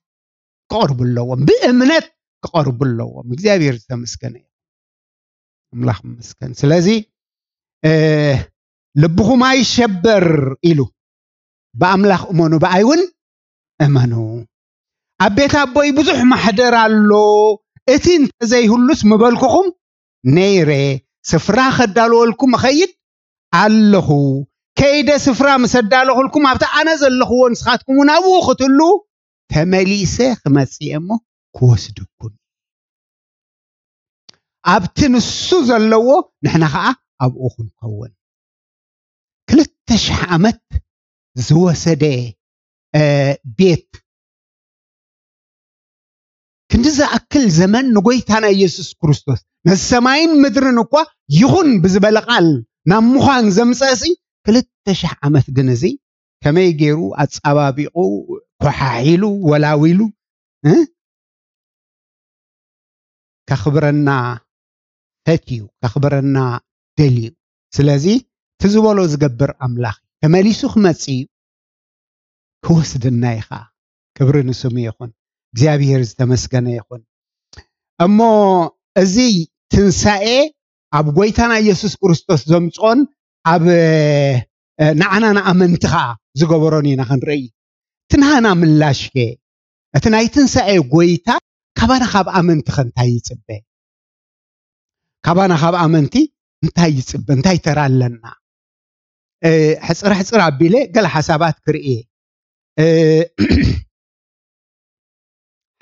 B: ክቐርቡ ኣለዎም ብእምነት ክቐርቡ ኣለዎም እግዚአብሔር ዝተመስገነ እዩ ኣምላኽ ይመስገን ስለዚ ልብኹም ኣይሸበር ኢሉ በኣምላኽ እመኑ በኣይውን እመኑ ኣብ ቤት ኣቦይ ብዙሕ ማሕደር ኣሎ እቲ እንተዘይህሉስ ምበልኩኹም ነይረ ስፍራ ከዳልወልኩም እኸይድ ኣለኹ ከይደ ስፍራ ምሰዳለኹልኩም ኣብታ ኣነ ዘለኽዎ ንስኻትኩም እውን ኣብኡ ክትህሉ ተመሊሰ ክመጽእ እሞ ክወስድኩም ኣብቲ ንሱ ዘለዎ ንሕና ከዓ ኣብኡ ክንከውን 2000 ዓመት ዝወሰደ ቤት ክንድዛ ኣክል ዘመን ንጎይታና ኢየሱስ ክርስቶስ ነሰማይን ምድርን እኳ ይኹን ብዝበለቃል ናብ ምዃን ዘምፀሲ 2000 ዓመት ግን እዚ ከመይ ገይሩ ኣጻባቢቑ ኮሓሒሉ ወላዊሉ ከኽብረና ፈትዩ ከኽብረና ደልዩ ስለዚ ትዝበሎ ዝገብር ኣምላኽ ተመሊሱ ክመጽእ ክወስድና ኢኻ ክብሪ ንስሙ ይኹን እግዚአብሔር ዝተመስገነ ይኹን እሞ እዚ ትንሳኤ ኣብ ጎይታና ኢየሱስ ክርስቶስ ዘምጾን ኣብ ንዓና ንኣመንቲኻ ዝገበሮን ኢና ክንርኢ ትንሃና ምላሽከ እቲ ናይ ትንሳኤ ጎይታ ካባና ካብ ኣመንቲ እንታይ ይጽበ ካባና ካብ ኣመንቲ እንታይ ይጽበ እንታይ ተራ ኣለና ሕጽር ኣቢለ ገለ ሓሳባት ክርኢ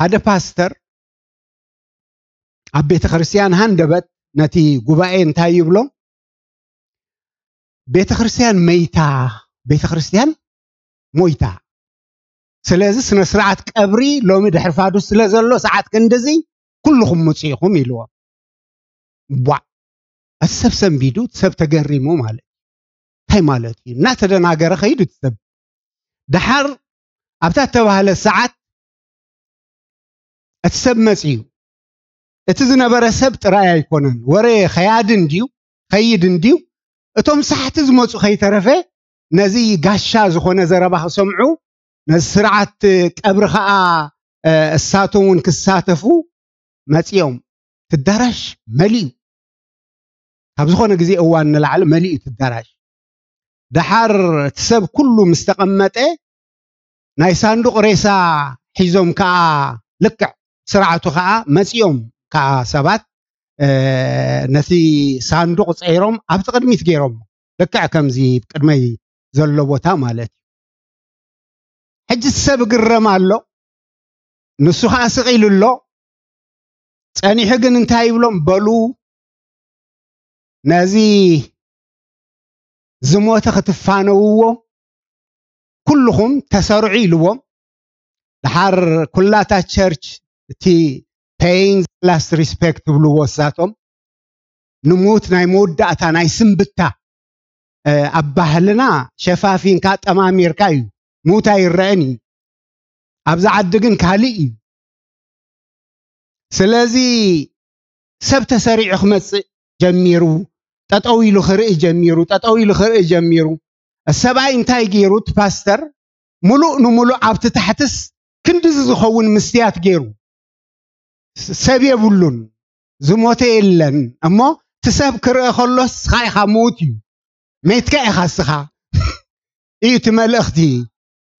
B: ሓደ ፓስተር ኣብ ቤተ ክርስቲያን ሃንደበት ነቲ ጉባኤ እንታይ ይብሎ ቤተ ክርስቲያን መይታ ቤተ ክርስቲያን ሞይታ ስለዚ ስነ ስርዓት ቀብሪ ሎሚ ድሕር ፋዱ ስለ ዘሎ ሰዓት ክንደዚ ኩልኩም ሙጽኢኹም ኢልዎ ዋ አሰብ ሰንቢዱ ሰብ ተገሪሙ ማለት እንታይ ማለት እዩ እና ተደናገረ ኸይዱ ሰብ ድሓር ኣብታ ተባህለ ሰዓት اتسب مصيو اتزنبر سب ጥራይ አይኮነን ወሬ خياد እንዲው خيد እንዲው እቶም ሳሕት ዝመጹ ኸይተረፈ ነዚ ጋሻ ዝኾነ ዘረባ ሰምዑ ነስርዓት ቀብር ኸኣ እሳቶውን ክሳተፉ መጽዮም ትዳራሽ መሊኡ ካብ ዝኾነ ግዜ እዋን ንላዕሊ መሊኡ ትዳራሽ ድሓር ትሰብ ኩሉ ምስተቐመጠ ናይ ሳንዱቕ ሬሳ ሒዞም ከዓ ልክዕ ስርዓቱ ከዓ መጽዮም ከዓ ሰባት ነቲ ሳንዱቕ ጸይሮም ኣብቲ ቅድሚት ገይሮም ልክዕ ከምዚ ቅድመይ ዘሎ ቦታ ማለት ሕጂ ሰብ ግረም ኣሎ ንሱ ከዓ ስቂሉሎ ጸኒሑ ግን እንታይ ይብሎም በሉ ነዚ ዝሞተ ክትፋነውዎ ኩልኹም ተሰርዑ ኢልዎም ድሓር ኩላታ ቸርች እቲ paying last respect ብልዎ እሳቶም ንሙት ናይ መወዳእታ ናይ ስንብታ ኣባህልና ሸፋፊንካ ጠማሚርካ እዩ ሙት ኣይረአን እዩ ኣብዛ ዓዲ ግን ካልእ እዩ ስለዚ ሰብ ተሰሪዑ ክመጽእ ጀሚሩ ጠጠው ኢሉ ክርኢ ጀሚሩ السبعي انتاي جيروت باستر ملو نملو عبت تحتس كندز زخون مستيات جيرو سبي بولون زموتي إلن أما تساب كرة خلص خاي خموتيو ميتكا خاصها إيه تمال أختي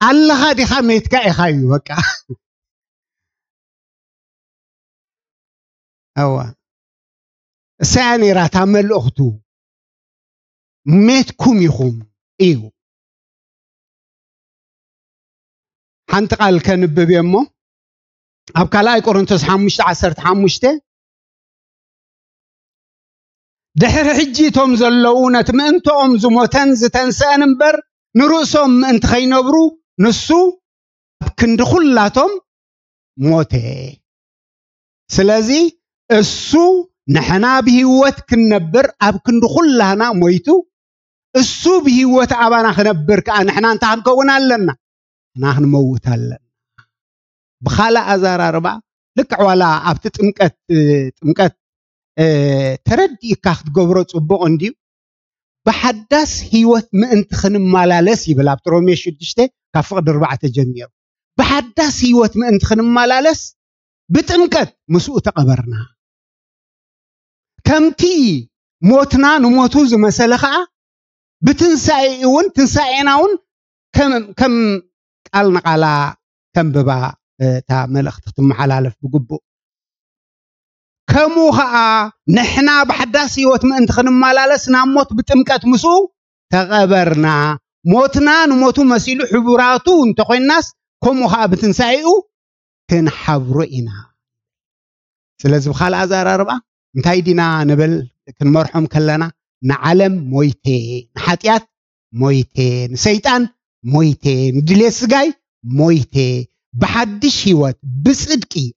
B: الله هادي خا ميتكا خايو وكا أوا ساني راه تعمل أختو ميتكم يخوم إيو حنت قال كان ببيمو أبكالاي كورنثوس 15:15 دحر حجيتهم زلونا تمنتهم زموتن زتنسان امبر نرؤسهم انت خينبرو نسو كند خلاتهم موتي سلازي السو نحنا بهوت كنبر اب كند خلانا مويتو السو بهوت ابانا خنبر كان احنا انت هنكون لنا نحن نموت لنا بخاله ازار 4 لك ولا ابت تمقت تردي كاخت غبرو صبق انديو بحداس هيوت مانت خنمالالس يبل ابترومي 6 كفقد 4 جمير بحداس هيوت مانت خنمالالس بتمكت مسؤ تقبرنا كمتي موتنا نموتو زمسلخا بتنسايون تنسايناون كم قالنا قالا كم ببا تا ملخت تمحلالف بقبو كموها نحنا بحداس هيوت ما انت خنمالالس نموت بتمكت مسو تقبرنا موتنا نموتو مسيلو حبراتو انت خوي الناس كموها بتنسايو كنحبرئنا سلازم خال ازار 4 انتي دينا نبل كنمرحم كلنا نعلم مويتي نحاتيات مويتي نسيطان مويتي ندليس غاي مويتي بحدش هيوت بصدقي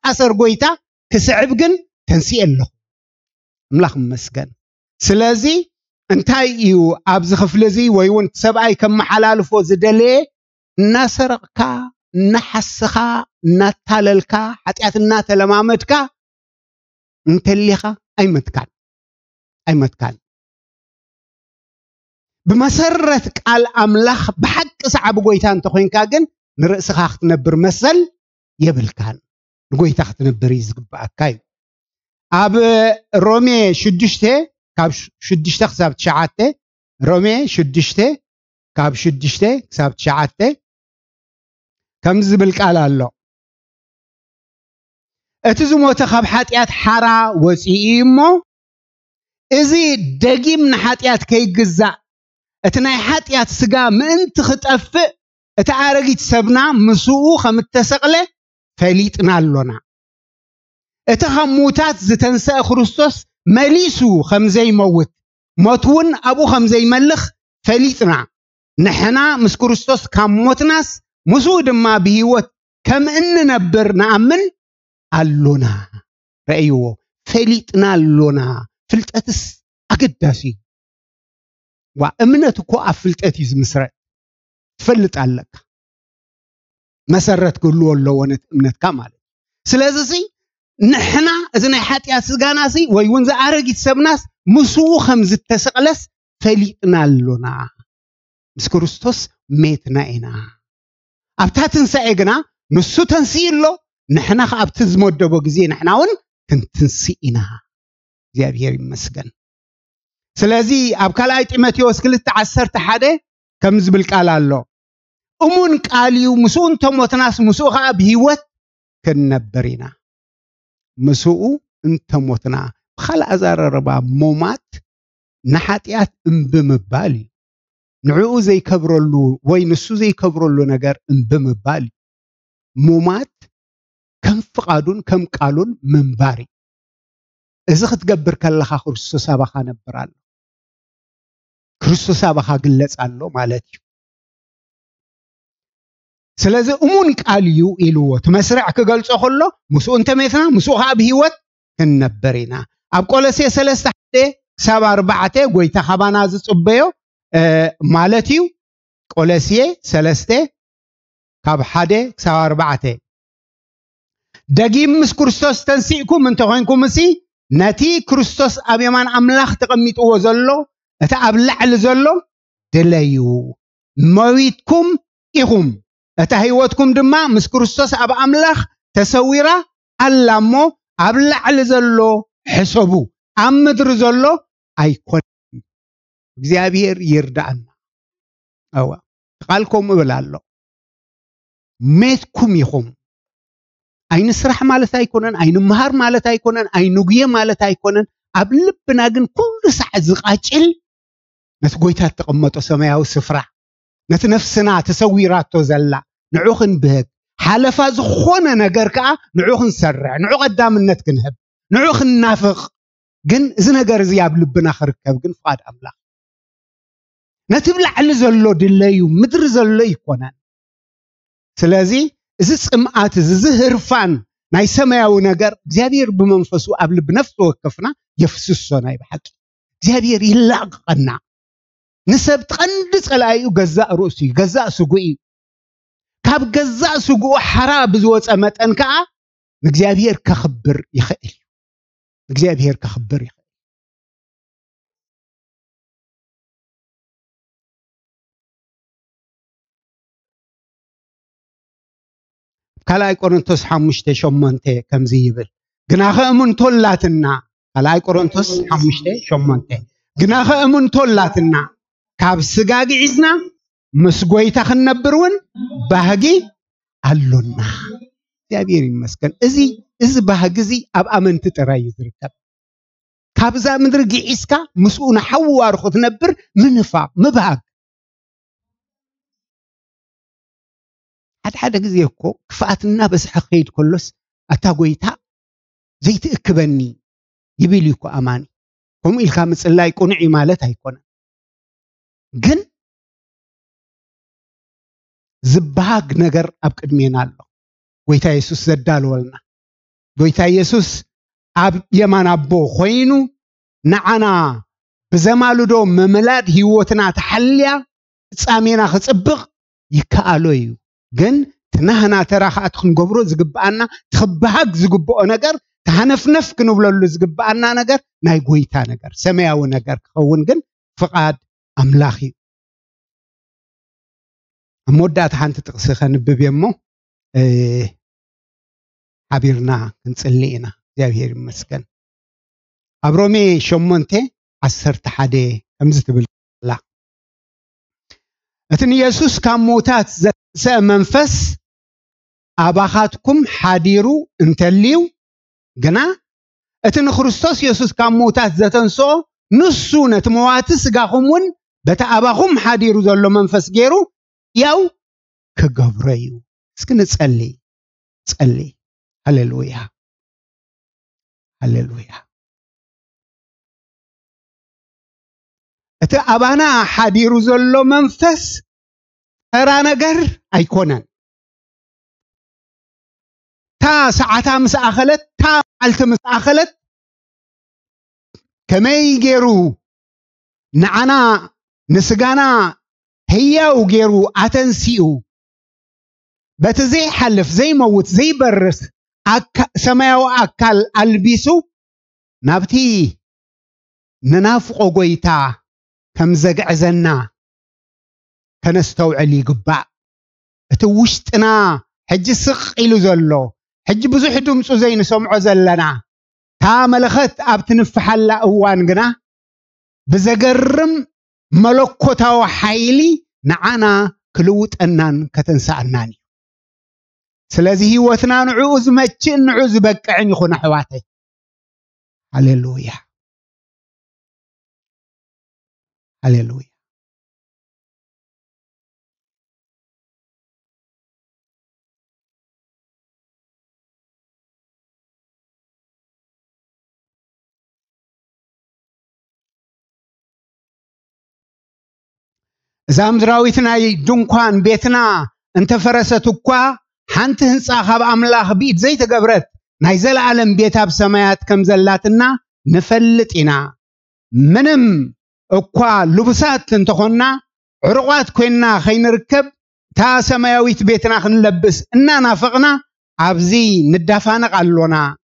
B: اسر غويتا كسعب جن تنسي له ملاخ مسكن سلازي انتي يو ابز خفلزي ويون سبعي كم حلالفو زدلي نسرقكا نحسخا نتاللكا حتيات ناتلمامدكا انتليخا اي متكان بمسرة قال املاخ بحق صعب غويتان تخوينكا جن نرأسخا اختنبر مسل يبلكان غويتا اختنبر يزقباكاي اب رومي 6 كاب 6 حساب 9 رومي 6 كاب 6 حساب 9 كم زبل قال الله اتزموت خاب حاتيات حرا وصيمو ازي دقيم نحاتيات كيغزا اتناي حاتيات سغا منت خطف اتعارغيت سبنا مسو خمتسقله فليطنا لنا اتخموتات زتنسى خريستوس مليسو خمزي موت موتون ابو خمزي ملخ فليطنا نحنا مس كريستوس كموتناس مسو دما بهيوت كم ان نبر نامن አሎና ረእይዎ ፈሊጥና አሎና ፍልጠትስ አገዳሲ ዋ እምነት እኮ አፍልጠት ይዝምስረት ትፈልጣለካ መሰረት ኩሉ ወሎ ወነት እምነትካ ማለት ስለዚህ نحنا إذن حتى أسجانا سي ويونز أرجع سبناس مسوخم زت تسقلس فليقنا لنا مس كريستوس ميتنا إنا أبتاتن سأجنا نسو تنسيلو نحنا خابتز مودة بوجزي نحنا ون تنسينا زي أبير مسجن سلازي أبكالايت إمتيوس كل تعسر تحده كم زبل كالالو أمون كاليو مسون تموتناس مسوخا بهيوت كنبرينا مسوء انت موتنا خل أزار ربا مومات نحاتيات انبمبالي نعو زي كبرولو وينسو زي كبرولو نجار انبمبالي مومات كم فقادون كم قالون منباري إذا تقبر كاللخا كريستوس أبخا نبرالو كريستوس أبخا قلت علو مالتيو سلازي أمون كاليو إلو تمسرع كقلت أخلو مسو أنت مثلا مسو ها بهيوت كنبرينا أبقول سي سلسة حدي سابع ربعته قويتا خبانا زي صبيو مالتيو قول سي سلسة كاب حدي سابع ربعته دقيم مس كريستوس تنسيكم من تغينكم مسي نتي كريستوس أبيمان أملاخ تقميت وزلو أتا أبلع لزلو دليو مويتكم إخم أتهيوتكم دما مس كريستوس أب أملاخ تسويرا ألامو أبلع لزلو حسبو أمدر زلو أيكون እግዚአብሔር ይርዳና አዋ ቃልኩም ብላሎ ሜትኩም ይኹም አይን ስራሕ ማለት አይኮነን አይን መሃር ማለት አይኮነን አይን ጉየ ማለት አይኮነን ኣብ ልብና ግን ኩሉ ሰዓት ዝቃጭል ነቲ ጎይታ ተቀመጦ ሰማያዊ ስፍራ ነቲ ነፍስና ተሰዊራቶ ዘላ ንዑኽን ብህግ ሓለፋ ዝኾነ ነገር ከዓ ንዑኽን ሰርዕ ንዑ ቀዳምነት ክንህብ ንዑኽን ናፍቕ ግን እዚ ነገር እዚ ኣብ ልብና ክርከብ ግን ፍቃድ ኣምላኽ ነቲ ብላዕሊ ዘሎ ድለዩ ምድሪ ዘሎ ይኮናል ስለዚ እዚ ጽምዓት እዚ ህርፋን ናይ ሰማያዊ ነገር እግዚአብሔር ብመንፈሱ ኣብ ልብ ነፍስ ወከፍና የፍስሶና ይብሓቂ እግዚአብሔር ይላቀና ንሰብ ተቀንድ ጸላዩ ገዛእ ርእሱ ገዛእ ስጉኢ ካብ ገዛእ ስጉኡ ሓራ ብዝወፀ መጠን ከዓ እግዚአብሔር ከኽብር ይኽእል እግዚአብሔር ከኽብር ይኽእል ካላይ ቆሮንቶስ 5:8 ከምዚ ይብል ግናኸ እሙን ቶላትና ካላይ ቆሮንቶስ 5:8 ግናኸ እሙን ቶላትና ካብ ስጋ ግዒዝና ምስ ጎይታ ክንነብርውን ባህጊ ኣሎና እግዚአብሔር ይመስገን እዚ ባህጊ እዚ ኣብ ኣመንቲ ጥራይ ዝርከብ ካብዛ ምድሪ ግዒዝካ ምስኡ ንሓዋር ክትነብር ምንፋቅ ምባግ حد جزيكو كفاتنا بس حقيد كلس أتاقويتا زيت اكبني يبيليكو أماني هم الخامس الله يكون عمالتها يكون جن زباق نجر أبكد مين الله ويتا يسوس زدال ولنا ويتا يسوس أب يمان أبو خوينو نعنا بزمالو دو مملاد هيوتنا تحليا تسامينا خصبغ يكالويو ግን ተናህና ተራኻት ክንገብሮ ዝግባአና ተخبሃግ ዝግባኦ ነገር ተሃነፍነፍ ክንብለሉ ዝግባአና ነገር ናይ ጎይታ ነገር ሰማያዊ ነገር ክኸውን ግን ፍቃድ ኣምላኽ እዩ ኣሞዳት ሓንቲ ጥቅሲ ከንብብ እሞ ሓቢርና ክንጽልይና እግዚአብሔር ይመስገን ኣብ ሮሜ 8:11 ከምዚ ትብል ላ እትን ኢየሱስ ካብ ሞታት منفس أباخاتكم حاديرو انتليو جنا اتن خريستوس يسوس كام موتات زتنسو نسونة مواتس غاخمون بتا أباخم حاديرو زلو منفس جيرو ياو كغبريو اسكن تصلي هللويا هللويا اتا أبانا حاديرو زلو منفس ترى نجر أيكونن تا ساعتها مسأخلت تا علت مسأخلت كما يجرو نعنا نسجانا هي وجرو أتنسيو بتزي حلف زي موت زي برس ሰማያዊ አካል አልቢሱ ናብቲ ننافق قويتا كم زقعزنا كنستوعل يقبع اتوشتنا حج سق إلو زلو حج بزوح دمسو زين سمعو زلنا تا ملخت ابتنفح الله اوان قنا بزقرم ملوكوتا وحايلي نعانا كلوت أنان كتنسأناني سلازي هوتنا نعوز ماتشن نعوز بكعن يخون حواتي هللويا هللويا زامزراويتنا دنكوان بيتنا انت فرستكوا حانت هنصا خاب املاخ بيت زي تقبرت نايزل عالم بيتها بسمايات كم زلاتنا نفلطينا منم اكوا لبسات انتخونا عرقات كوينا خينركب تا سمايويت بيتنا خنلبس انا نافقنا ابزي ندافانق علونا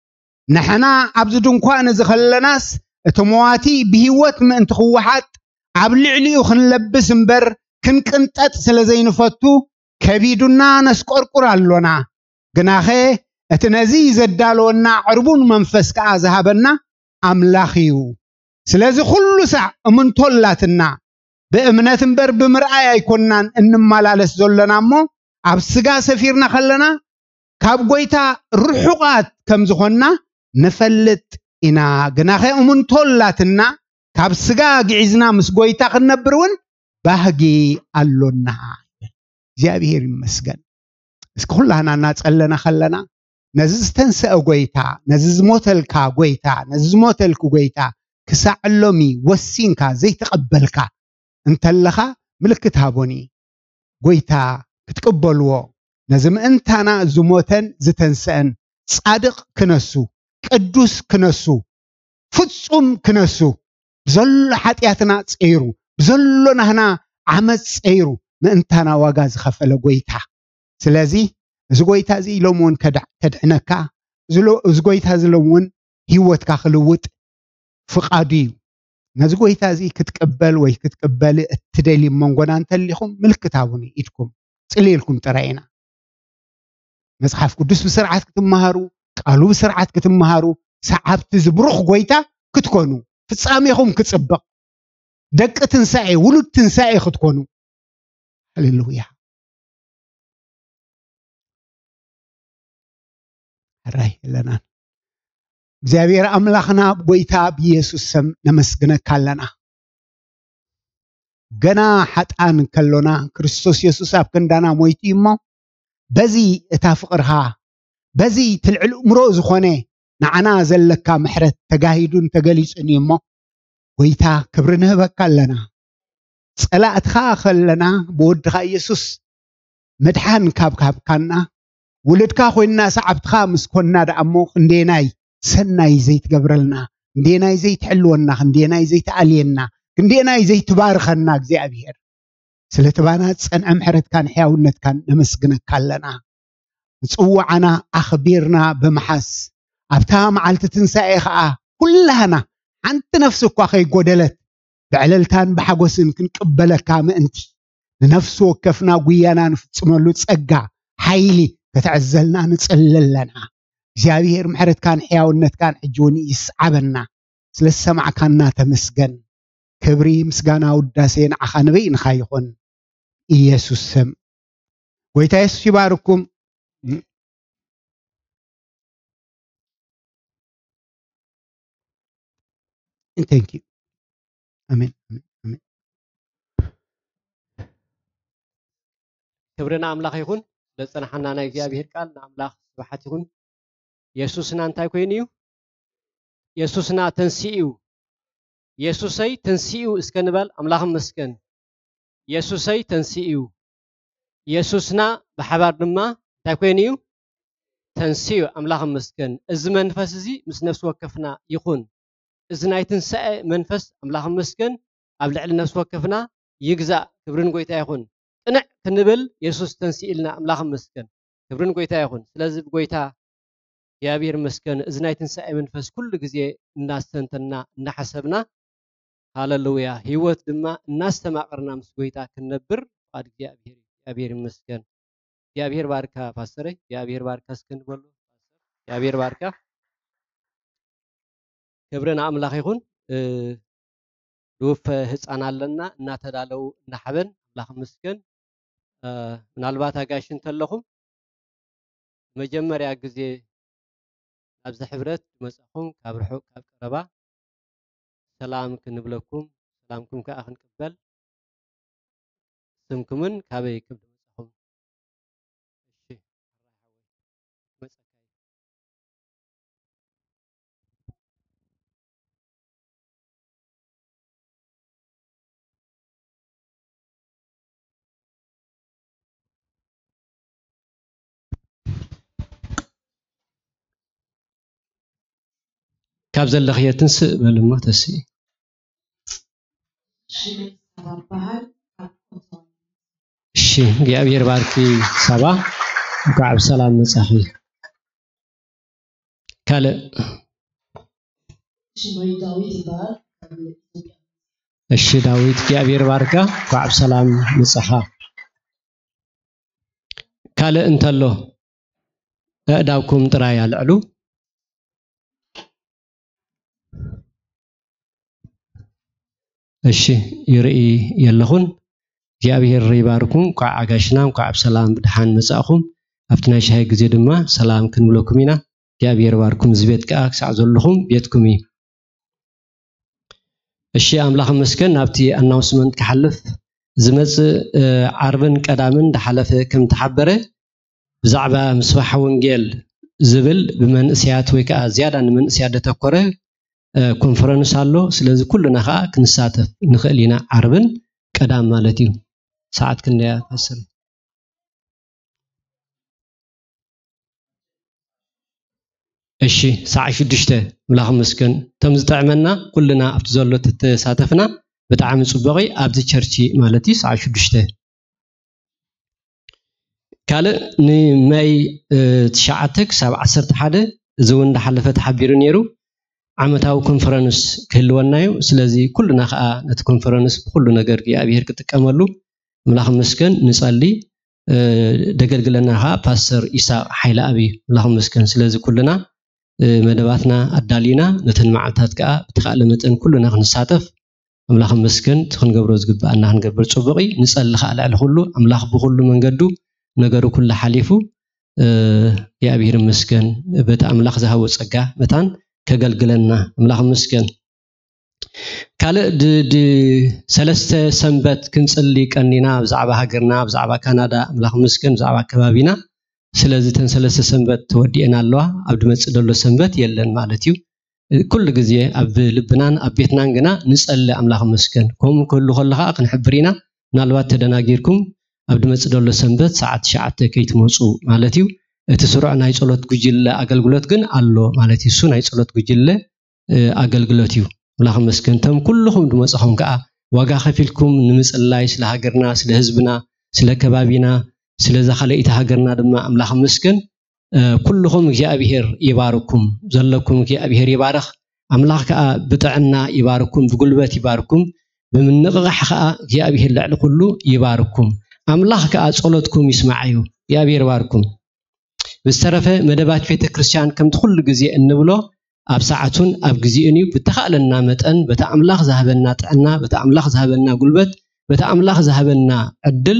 B: نحنا ابز دنكوان زخلناس اتمواتي بهيوت من انتخوحات عبلعلي وخنلبس مبر كنقنطط سلازين فتو كبيدنا نسقرقر علونا غناخه اتنزي زدالونا عربون منفس كازهبنا املاخيو سلازي كل ساعه منتولاتنا بامنات مبر بمرآي يكونن انمالالس زلنامو اب سغا سفيرنا خلنا كاب غويتا رحقات كم زخنا نفلت انا غناخه منتولاتنا كاب سغا غيزنا مس غويتا خنبرون باهغي علونا እግዚአብሔር ይመስገን እስከ ሁላና እናጸለና خلنا ነዝስተንሰ ጎይታ ነዝዝሞተልካ ጎይታ ነዝዝሞተልኩ ጎይታ ክሳዕሎሚ ወሲንካ ዘይተቀበልካ እንተለኻ ምልክት ሃቦኒ ጎይታ ክትቀበልዎ ነዝምእንታና ዝሞተን ዝተንሰን ጻድቅ ክነሱ ቅዱስ ክነሱ ፍጹም ክነሱ ዘሎ ኃጢያትና ጽይሩ ዘሎ ናህና ዓመጽ ጽይሩ ምእንታና ዋጋ ዝኸፈለ ጎይታ ስለዚህ እዚ ጎይታ እዚ ሎሞን ከድዕነካ እዚ ጎይታ ዝሎሞን ህይወትካ ክልውጥ ፍቃዱ ነዚ ጎይታ እዚ ክትቀበል ወይ ክትቀበል እትደሊ መንጎና እንተሊኹም ምልክት አቡኒ ኢድኩም ጽልይልኩም ጥራይና መጽሐፍ ቅዱስ በስርዓት ክትመሃሩ ቃሉ በስርዓት ክትመሃሩ ሰዓብቲ ዝብሩኽ ጎይታ ክትኮኑ ፍጻሜኹም ክጽብቕ ደቅ ትንሳኤ ውሉድ ትንሳኤ ክትኮኑ هللويا راي لنا እግዚአብሔር አምላኽና ጎይታ በኢየሱስ ስም ነመስግነካ አለና ገና ሐጣን ከሎና ክርስቶስ ኢየሱስ አብ ክንዳና ሞይቲሞ በዚ እታፍቅርሃ በዚ ትልዕል እምሮ ዝኾነ ንዓና ዘለካ ምሕረት ተጋሂዱን ተገሊጽኒሞ ጎይታ ክብርንህ በካ አለና ጸላእትኻ ኸለና በወድኻ ኢየሱስ መድሓን ካብካብካና ውልድካ ኮይና ሰዓብትኻ ምስኮና ደአሞ እንዴናይ ሰናይ ዘይትገብረልና እንዴናይ ዘይትሕልወና እንዴናይ ዘይትዓልየና እንዴናይ ዘይትባርከና እግዚአብሔር ስለተባና ጸንዐ ምሕረትካን ሕያውነትካን ነመስግነካ አለና ጽዋዓና አኽቢርና በመሐስ አብታ መዓልቲ ትንሳኤ ኸዓ ኩላህና አንተ ነፍስ እኳ ከይጎደለት بعللتان بحقوسن كنقبلك مأنتي لنفس وكفنا قيانا نفتصملو تصقع حيلي كتعزلنا نتصللنا እግዚአብሔር محرت كان حياونت كان حجوني يسعبنا سلسمع كاننا تمسجن كبري مسجانا وداسين عخانبي نخايخون ኢየሱስ ስም ወይታ ኢየሱስ ይባርኩም thank you አሜን አሜን
A: ክብርና አምላኽ ይሁን ለጽናሕና ናይ እግዚአብሔር ቃል አምላኽ ስብሐት ይሁን ኢየሱስና እንታይ ኮይኑ ኢየሱስና ተንሲኡ ኢየሱሰይ ተንሲኡ እስከንበል አምላኽ መስገን ኢየሱሰይ ተንሲኡ ኢየሱስና በሐባር ድማ እንታይ ኮይኑ ተንሲኡ አምላኽ መስገን እዚ መንፈስ እዚ ምስ ነፍስ ወከፍና ይኹን እዚ ናይ ትንሳኤ መንፈስ አምላኽ መስገን ኣብ ልዕሊ ነፍስ ወከፍና ይግዛእ ክብርን ጎይታ ይኹን ቅንዕ ክንብል ኢየሱስ ተንሲኢልና አምላኽ መስገን ክብርን ጎይታ ይኹን ስለዚህ ጎይታ እግዚአብሔር ይመስገን እዝናይ ትንሣኤ መንፈስ ኩሉ ጊዜ እናስተንተና እናሐሰብና ሃሌሉያ ህይወት ድማ እናስተማቅርና ምስ ጎይታ ክንነብር ቃል እግዚአብሔር ይመስገን እግዚአብሔር ባርካ ፓስተር እግዚአብሔር ባርካ እስከንበሉ እግዚአብሔር ባርካ ክብረና አምላኽ ይሁን ልውፍ ህፃን አለና እናተዳለው እናሐበን አምላኽ ይመስገን ምናልባት አጋሽን ተለኹም መጀመሪያ ጊዜ ኣብዚ ሕብረት መጻኹም ካብ ርሑቕ ካብ ቀረባ ሰላም ክንብለኩም ሰላምኩም ከኣ ክንቅበል ስምኩምን ካበይ ክብድ መጻኹም እሺ ካብ ዘለኽየ ትንስእ በልሞ ተስኢ እሺ እግዚአብሔር ባርኪ ሰባ ጋብ ሰላም መጻኺ ካለ እሺ ዳዊት እግዚአብሔር ባርካ ጋብ ሰላም መጻኻ ካለ እንተሎ እዳውኩም ጥራይ አልዕሉ እሺ ይርኢ የለኹን እግዚአብሔር ይባርኩም ቋዓጋሽናም ቋዓብ ሰላም ብድሓን መጻኹም ኣብትናይ ሻይ ግዜ ድማ ሰላም ክንብለኩም ኢና እግዚአብሔር ይባርኩም ዝቤት ከኣ ክሳዕ ዘለኹም ቤትኩም እዩ እሺ አምላኽ መስገን ናብቲ ኣናውንስመንት ክሓልፍ ዝመጽእ ዓርብን ቀዳምን ዳሓለፈ ከም ተሓበረ ብዛዕባ ምስባሕ ወንጌል ዝብል ብመንእስያት ወይ ከኣ ዝያዳ ንመንእስያት ደተኮረ ኮንፈረንስ አሎ ስለዚህ ኩሉና ኸኣ ክንሳተፍ ንኽእል ኢና ዓርብን ቀዳም ማለት እዩ ሰዓት ክንደያ ፓስተር እሺ ሰዓት 6 ምላኽ መስገን ተም ዝጠዕመና ኩሉና ኣብቲ ዘሎ ተሳተፍና ብጣዕሚ ጽቡቕ ኣብቲ ቸርች ማለት እዩ ሰዓት 6 ካለ ንማይ 9 ክሳብ 11 ዝውን ዳሓለፈ ተሓቢሩ ነይሩ ዓመታዊ ኮንፈረንስ ክህልወናዩ ስለዚህ ኩሉና ኸኣ ነቲ ኮንፈረንስ ብኩሉ ነገር እግዚአብሔር ክጥቀመሉ ምላኽ መስገን ንጸሊ ደገልግለና ኸኣ ፓስተር ኢሳቅ ሓይለ አቢ ምላኽ መስገን ስለዚህ ኩሉና መደባትና አዳሊና ነተን መዓልታት ከኣ ብተኻለ መጠን ኩሉና ክንሳተፍ ምላኽ መስገን ትኽንገብሮ ዝግባአና ክንገብር ጽቡቕ ንጸሊ ኸኣ ልዕሊ ኩሉ አምላኽ ብኩሉ መንገዱ ነገሩ ኩሉ ሓሊፉ እግዚአብሔር መስገን በታ አምላኽ ዝሃቦ ጸጋ መታን ከገልግለና አምላኽ መስገን ካለ ሰለስተ ሰንበት ክንጽሊ ቀኒና ብዛዕባ ሃገርና ብዛዕባ ካናዳ አምላኽ መስገን ብዛዕባ ከባቢና ስለዚህ ተንሰለስተ ሰንበት ተወዲአና ኣለዋ ኣብ ድመጽእ ደሎ ሰንበት የለን ማለት እዩ ኩሉ ግዜ ኣብ ልብናን ኣብ ቤትናን ገና ንጸሊ አምላኽ መስገን ከምኡ ኩሉ ከለኻ ክንሕብሪና ምናልባት ተደናጊርኩም ኣብ ድመጽእ ደሎ ሰንበት ሰዓት 9 ከይትመጹ ማለት እዩ እቲ ስሩዕ ናይ ጸሎት ጉጅለ አገልግሎት ግን አሎ ማለት እዩ ናይ ጸሎት ጉጅለ አገልግሎት እዩ አምላኽ መስገን ተም ኩልኹም ድመጽኹም ከኣ ዋጋ ከፊልኩም ንምጽላይ ስለ ሃገርና ስለ ህዝብና ስለ ከባቢና ስለ ዘኻለኢት ሃገርና ድማ አምላኽ መስገን ኩልኹም እግዚአብሔር ይባርኩም ዘለኩም እግዚአብሔር ይባርኽ አምላኽ ከኣ ብጥዕና ይባርኩም ብጉልበት ይባርኩም ብምንቕራሕ ከኣ እግዚአብሔር ልዕሊ ኩሉ ይባርኩም አምላኽ ከኣ ጸሎትኩም ይስማዓዩ እግዚአብሔር ይባርኩም ብስተረፈ መደባት ቤተ ክርስቲያን ከም ኩሉ ግዜ እንብሎ ኣብ ሰዓቱን ኣብ ግዜኡን ብተኻለና መጠን በታ አምላኽ ዝሃበና ጥዕና በታ አምላኽ ዝሃበና ጉልበት በታ አምላኽ ዝሃበና ዕድል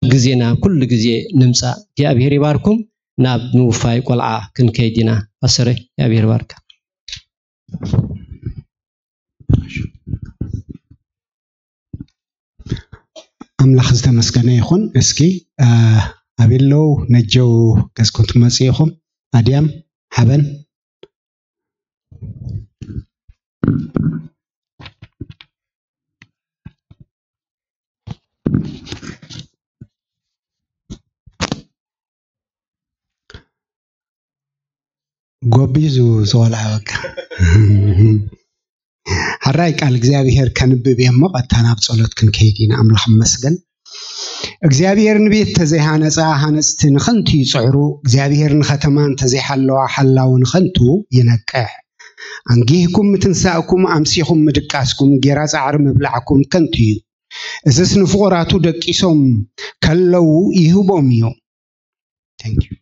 A: ግዜና ኩሉ ግዜ ንምጻ እግዚአብሔር ይባርኩም ናብ ምውፋይ ቆልዓ ክንከይድና ፓስተር እግዚአብሔር ይባርካ
B: አምላኽ ዝተመስገነ ይኹን እስኪ አቤለው ነጀው ገዝኩት መጽይኹም አዲያም ሐበን ጎቢዙ ዘወላ በቃ حراي قال እግዚአብሔር ከንብብ የሞ ቀታና በጸሎት ክንከይዲና አምላኽ መስገን እግዚአብሔር ንቤት ተዘይሃነጻ ሃነጽት ንኸንቱ ይጽዕሩ እግዚአብሔር ንኸተማን ተዘይሓለዋ ሓላውን ኸንቱ ይነቅዕ አንጊህኩም ምትንሳእኩም አምሲኹም ምድቃስኩም ጌራ ጻዕር ምብላዕኩም ከንቱ እዩ እዝስ ንፍቁራቱ ደቂሶም ከለው ይህቦም እዩ Thank you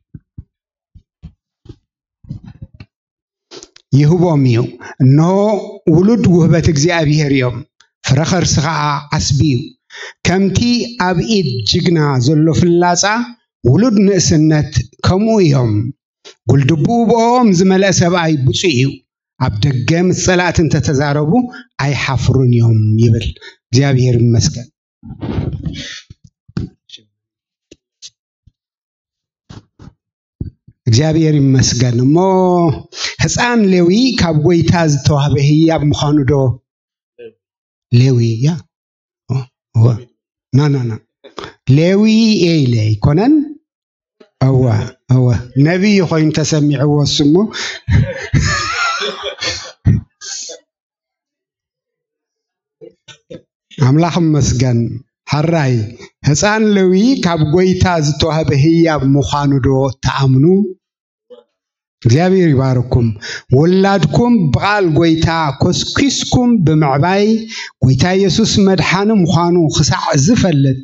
B: ይህቦም እዩ ኖ ውሉድ ውህበት እግዚአብሔር እዮም ፍረኸር ስኻ አስቢዩ ከምቲ ኣብ ኢድ ጅግና ዘሎ ፍላጻ ውሉድ ንእስነት ከምኡ እዮም ጉልድቡቦም ዝመልአ ሰብኣይ ብፁዕ እዩ ኣብ ደገ ምጸላት እንተተዛረቡ ኣይሓፍሩን እዮም ይብል እግዚአብሔር ይመስገን እግዚአብሔር ይመስገን ሞ ሕፃን ሌዊ ካብ ጎይታ ዝተዋህበ ህያብ ምዃኑ ዶ ሌዊ ያ ና ሌዊ ኤለ ይኮነን አዋ ነቢይ ኮይን ተሰሚዕዎ ስሙ አምላኽ መስገን حراي ሕፃን ሌዊ ካብ ጎይታ ዝተዋህበ ህያብ ምዃኑ ዶ ተኣምኑ እግዚአብሔር ይባርኩም ወላድኩም በቃል ጎይታ ኮስኪስኩም በመዕባይ ጎይታ ኢየሱስ መድኃነ ምዃኑ ክሳዕ ዝፈልጥ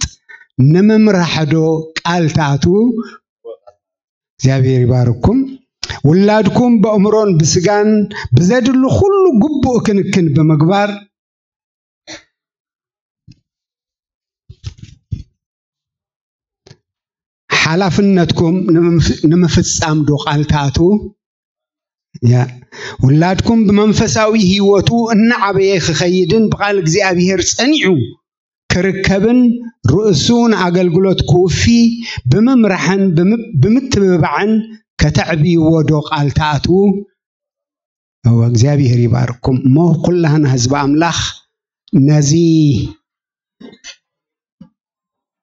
B: ነመምራሕዶ ቃል ታቱ እግዚአብሔር ይባርኩም ወላድኩም በእምሮን በስጋን በዘድሉ ሁሉ ጉቡእ ክንክን በመግባር حلفنتكم نمفصام دو قالتاتو يا ولادكم بمنفساوي هيوتو ان عبيه خيدن بقال እግዚአብሔር ጸኒዑ كركبن رؤسون አገልግሎት ኮፊ በመምራህን በመትበባዕን ከተዕቢ ወዶ ቃልታቱ هو እግዚአብሔር ይባርኩም ሞ ኩላህን ህዝብ አምላኽ ነዚ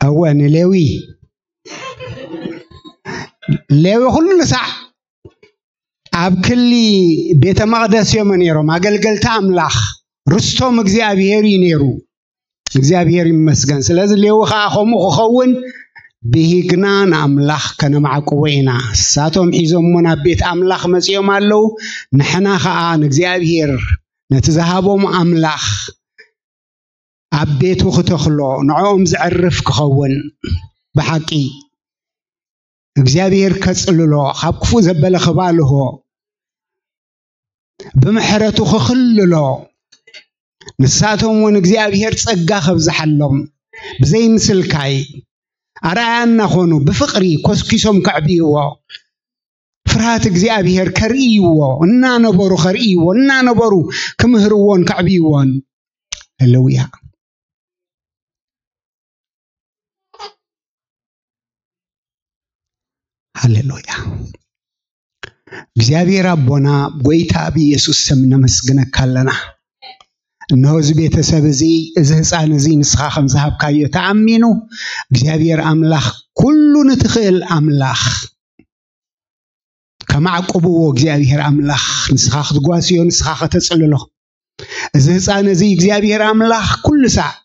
B: አወን ሌዊ ሌዊ ሁሉ ሰዓ ኣብ ክሊ ቤተ መቅደስ የመኔሮም አገልገልታ አምላኽ ርስቶም እግዚአብሔር ይኔሩ እግዚአብሔር ይመስገን ስለዚህ ሌዊ ኻኾሙ ኾውን بهجنان أملاخ كنا معقوينا ساتهم حيزمنا بيت أملاخ مسيوم الله نحنا خان እግዚአብሔር نتذهبهم أملاخ عبيت وختخلو نعوم زعرف كخون بحقي እግዚአብሔር كسللو خبكفو زبل خباله بمحرته خخللو نساتهم ون እግዚአብሔር ጸጋ خبزحلهم بزي مسلكاي أرانا خونو بفقري كوسكيسوم كعبيو فرات እግዚአብሔር كريو إننا نبرو خريو إننا نبرو كمهروون كعبيوون هللويا هللويا እግዚአብሔር አቦና ጎይታ በኢየሱስ ስም ነመስግነካለና እነሆ ቤተሰብ እዚ ህፃን እዚ ንስኻ ከም ዝሃብካዮ ተኣሚኑ እግዚአብሔር አምላኽ ኩሉን ትኽእል አምላኽ ከማዕቆብዎ እግዚአብሔር አምላኽ ንስኻ ክትጓስዮ ንስኻ ከተጽልሎ እዚ ህፃን እዚ እግዚአብሔር አምላኽ ኩሉ ሰዓት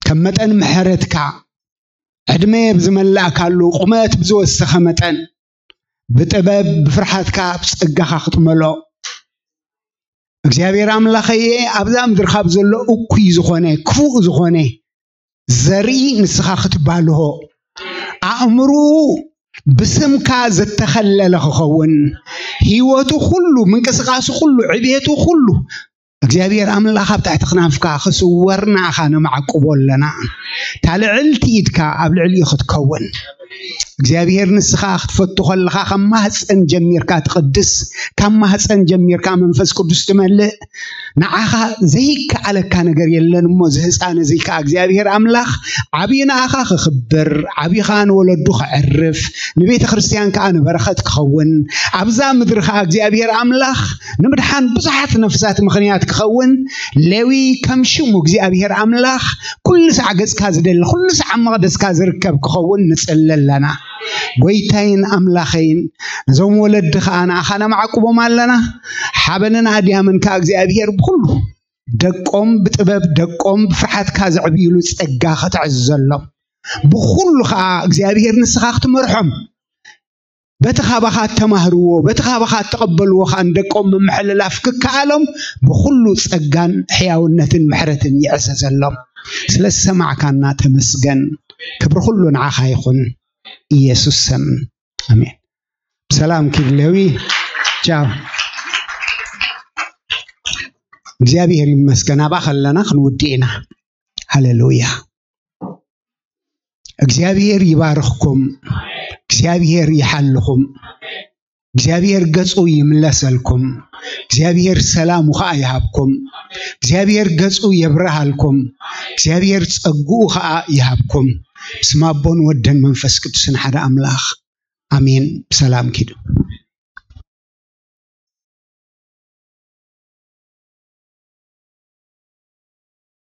B: ከመጠን ምሕረትካ ዕድሜ ብዝመላእካሉ ቁመት ብዝወሰኸ መጠን بطبب بفرحتك بصقاخ خطملو እግዚአብሔር አምላኸዬ አብዛም ድርኻብ ዘሎ እኩይ ዝኾነ ክፉእ ዝኾነ ዘርኢ ንስኻ ክትባልሆ አእምሩ ብስምካ ዝተኸለለ ክኸውን ህይወቱ ሁሉ ምንቅስቃሱ ሁሉ ዕቤቱ ሁሉ እግዚአብሔር አምላኽ ኣብ ታሕቲ ክናፍካ ክስወርና ኻነ ማዕቆቦለና ታልዕልቲ ኢድካ ኣብ ልዕሊኡ ክትከውን እግዚአብሔር ንስኻ ክትፈቱ ኸለኻ ከማህፀን ጀሚርካ ትቅድስ ከማህፀን ጀሚርካ መንፈስ ቅዱስ ትመልእ ንዓኻ ዘይከኣለካ ነገር የለን እሞ ዝህፃን ዘይካ እግዚአብሔር አምላኽ ዓቢና ኣኻ ክኽብር ዓቢኻ ንወለዱ ክዕርፍ ንቤተ ክርስቲያን ከዓ ንበረኸት ክኸውን ኣብዛ ምድርኻ እግዚአብሔር አምላኽ ንምድሓን ብዙሓት ነፍሳት ምኽንያት ክኸውን ሌዊ ከም ሽሙ እግዚአብሔር አምላኽ ኩሉ ሰዓት ገጽካ ዝደል ኩሉ ሰዓት መቅደስካ ዝርከብ ክኸውን ንጽለለና ጎይታይን አምላኸይን ነዞም ወለድኻ ኣና ኣኻና ማዕቆቦም ኣለና ሓበንን ኣድያምን ካ እግዚአብሔር ብኩሉ ደቆም ብጥበብ ደቆም ብፍርሓት ካዝዕብይሉ ጸጋ ኸትዕዘሎም ብኹሉ ኸዓ እግዚአብሔር ንስኻ ክትመርሖም በተኻባኻ ተማህርዎ በተኻባኻ ተቀበልዎ ኻን ደቆም መምሕልላፍ ክከኣሎም ብኹሉ ጸጋን ሕያውነትን ምሕረትን ይዕዘዘሎም ስለሰማዕካና ተመስገን ክብሪ ሁሉ ንዓኻ ይኹን ኢየሱስ ስም አሜን ሰላም ክብለዊ ቻው እግዚአብሔር ይመስገን አባኸለና ክንውዲና ሃሌሉያ እግዚአብሔር ይባርኽኩም እግዚአብሔር ይሐልኹም እግዚአብሔር ገጹ ይምለሰልኩም እግዚአብሔር ሰላሙ ኸዓ ይሃብኩም እግዚአብሔር ገጹ ይብረሃልኩም እግዚአብሔር ጸጉኡ ኸዓ ይሃብኩም ስማቦን ወደን መንፈስ ቅዱስን ሓደ አምላኽ አሜን ሰላም ኪዱ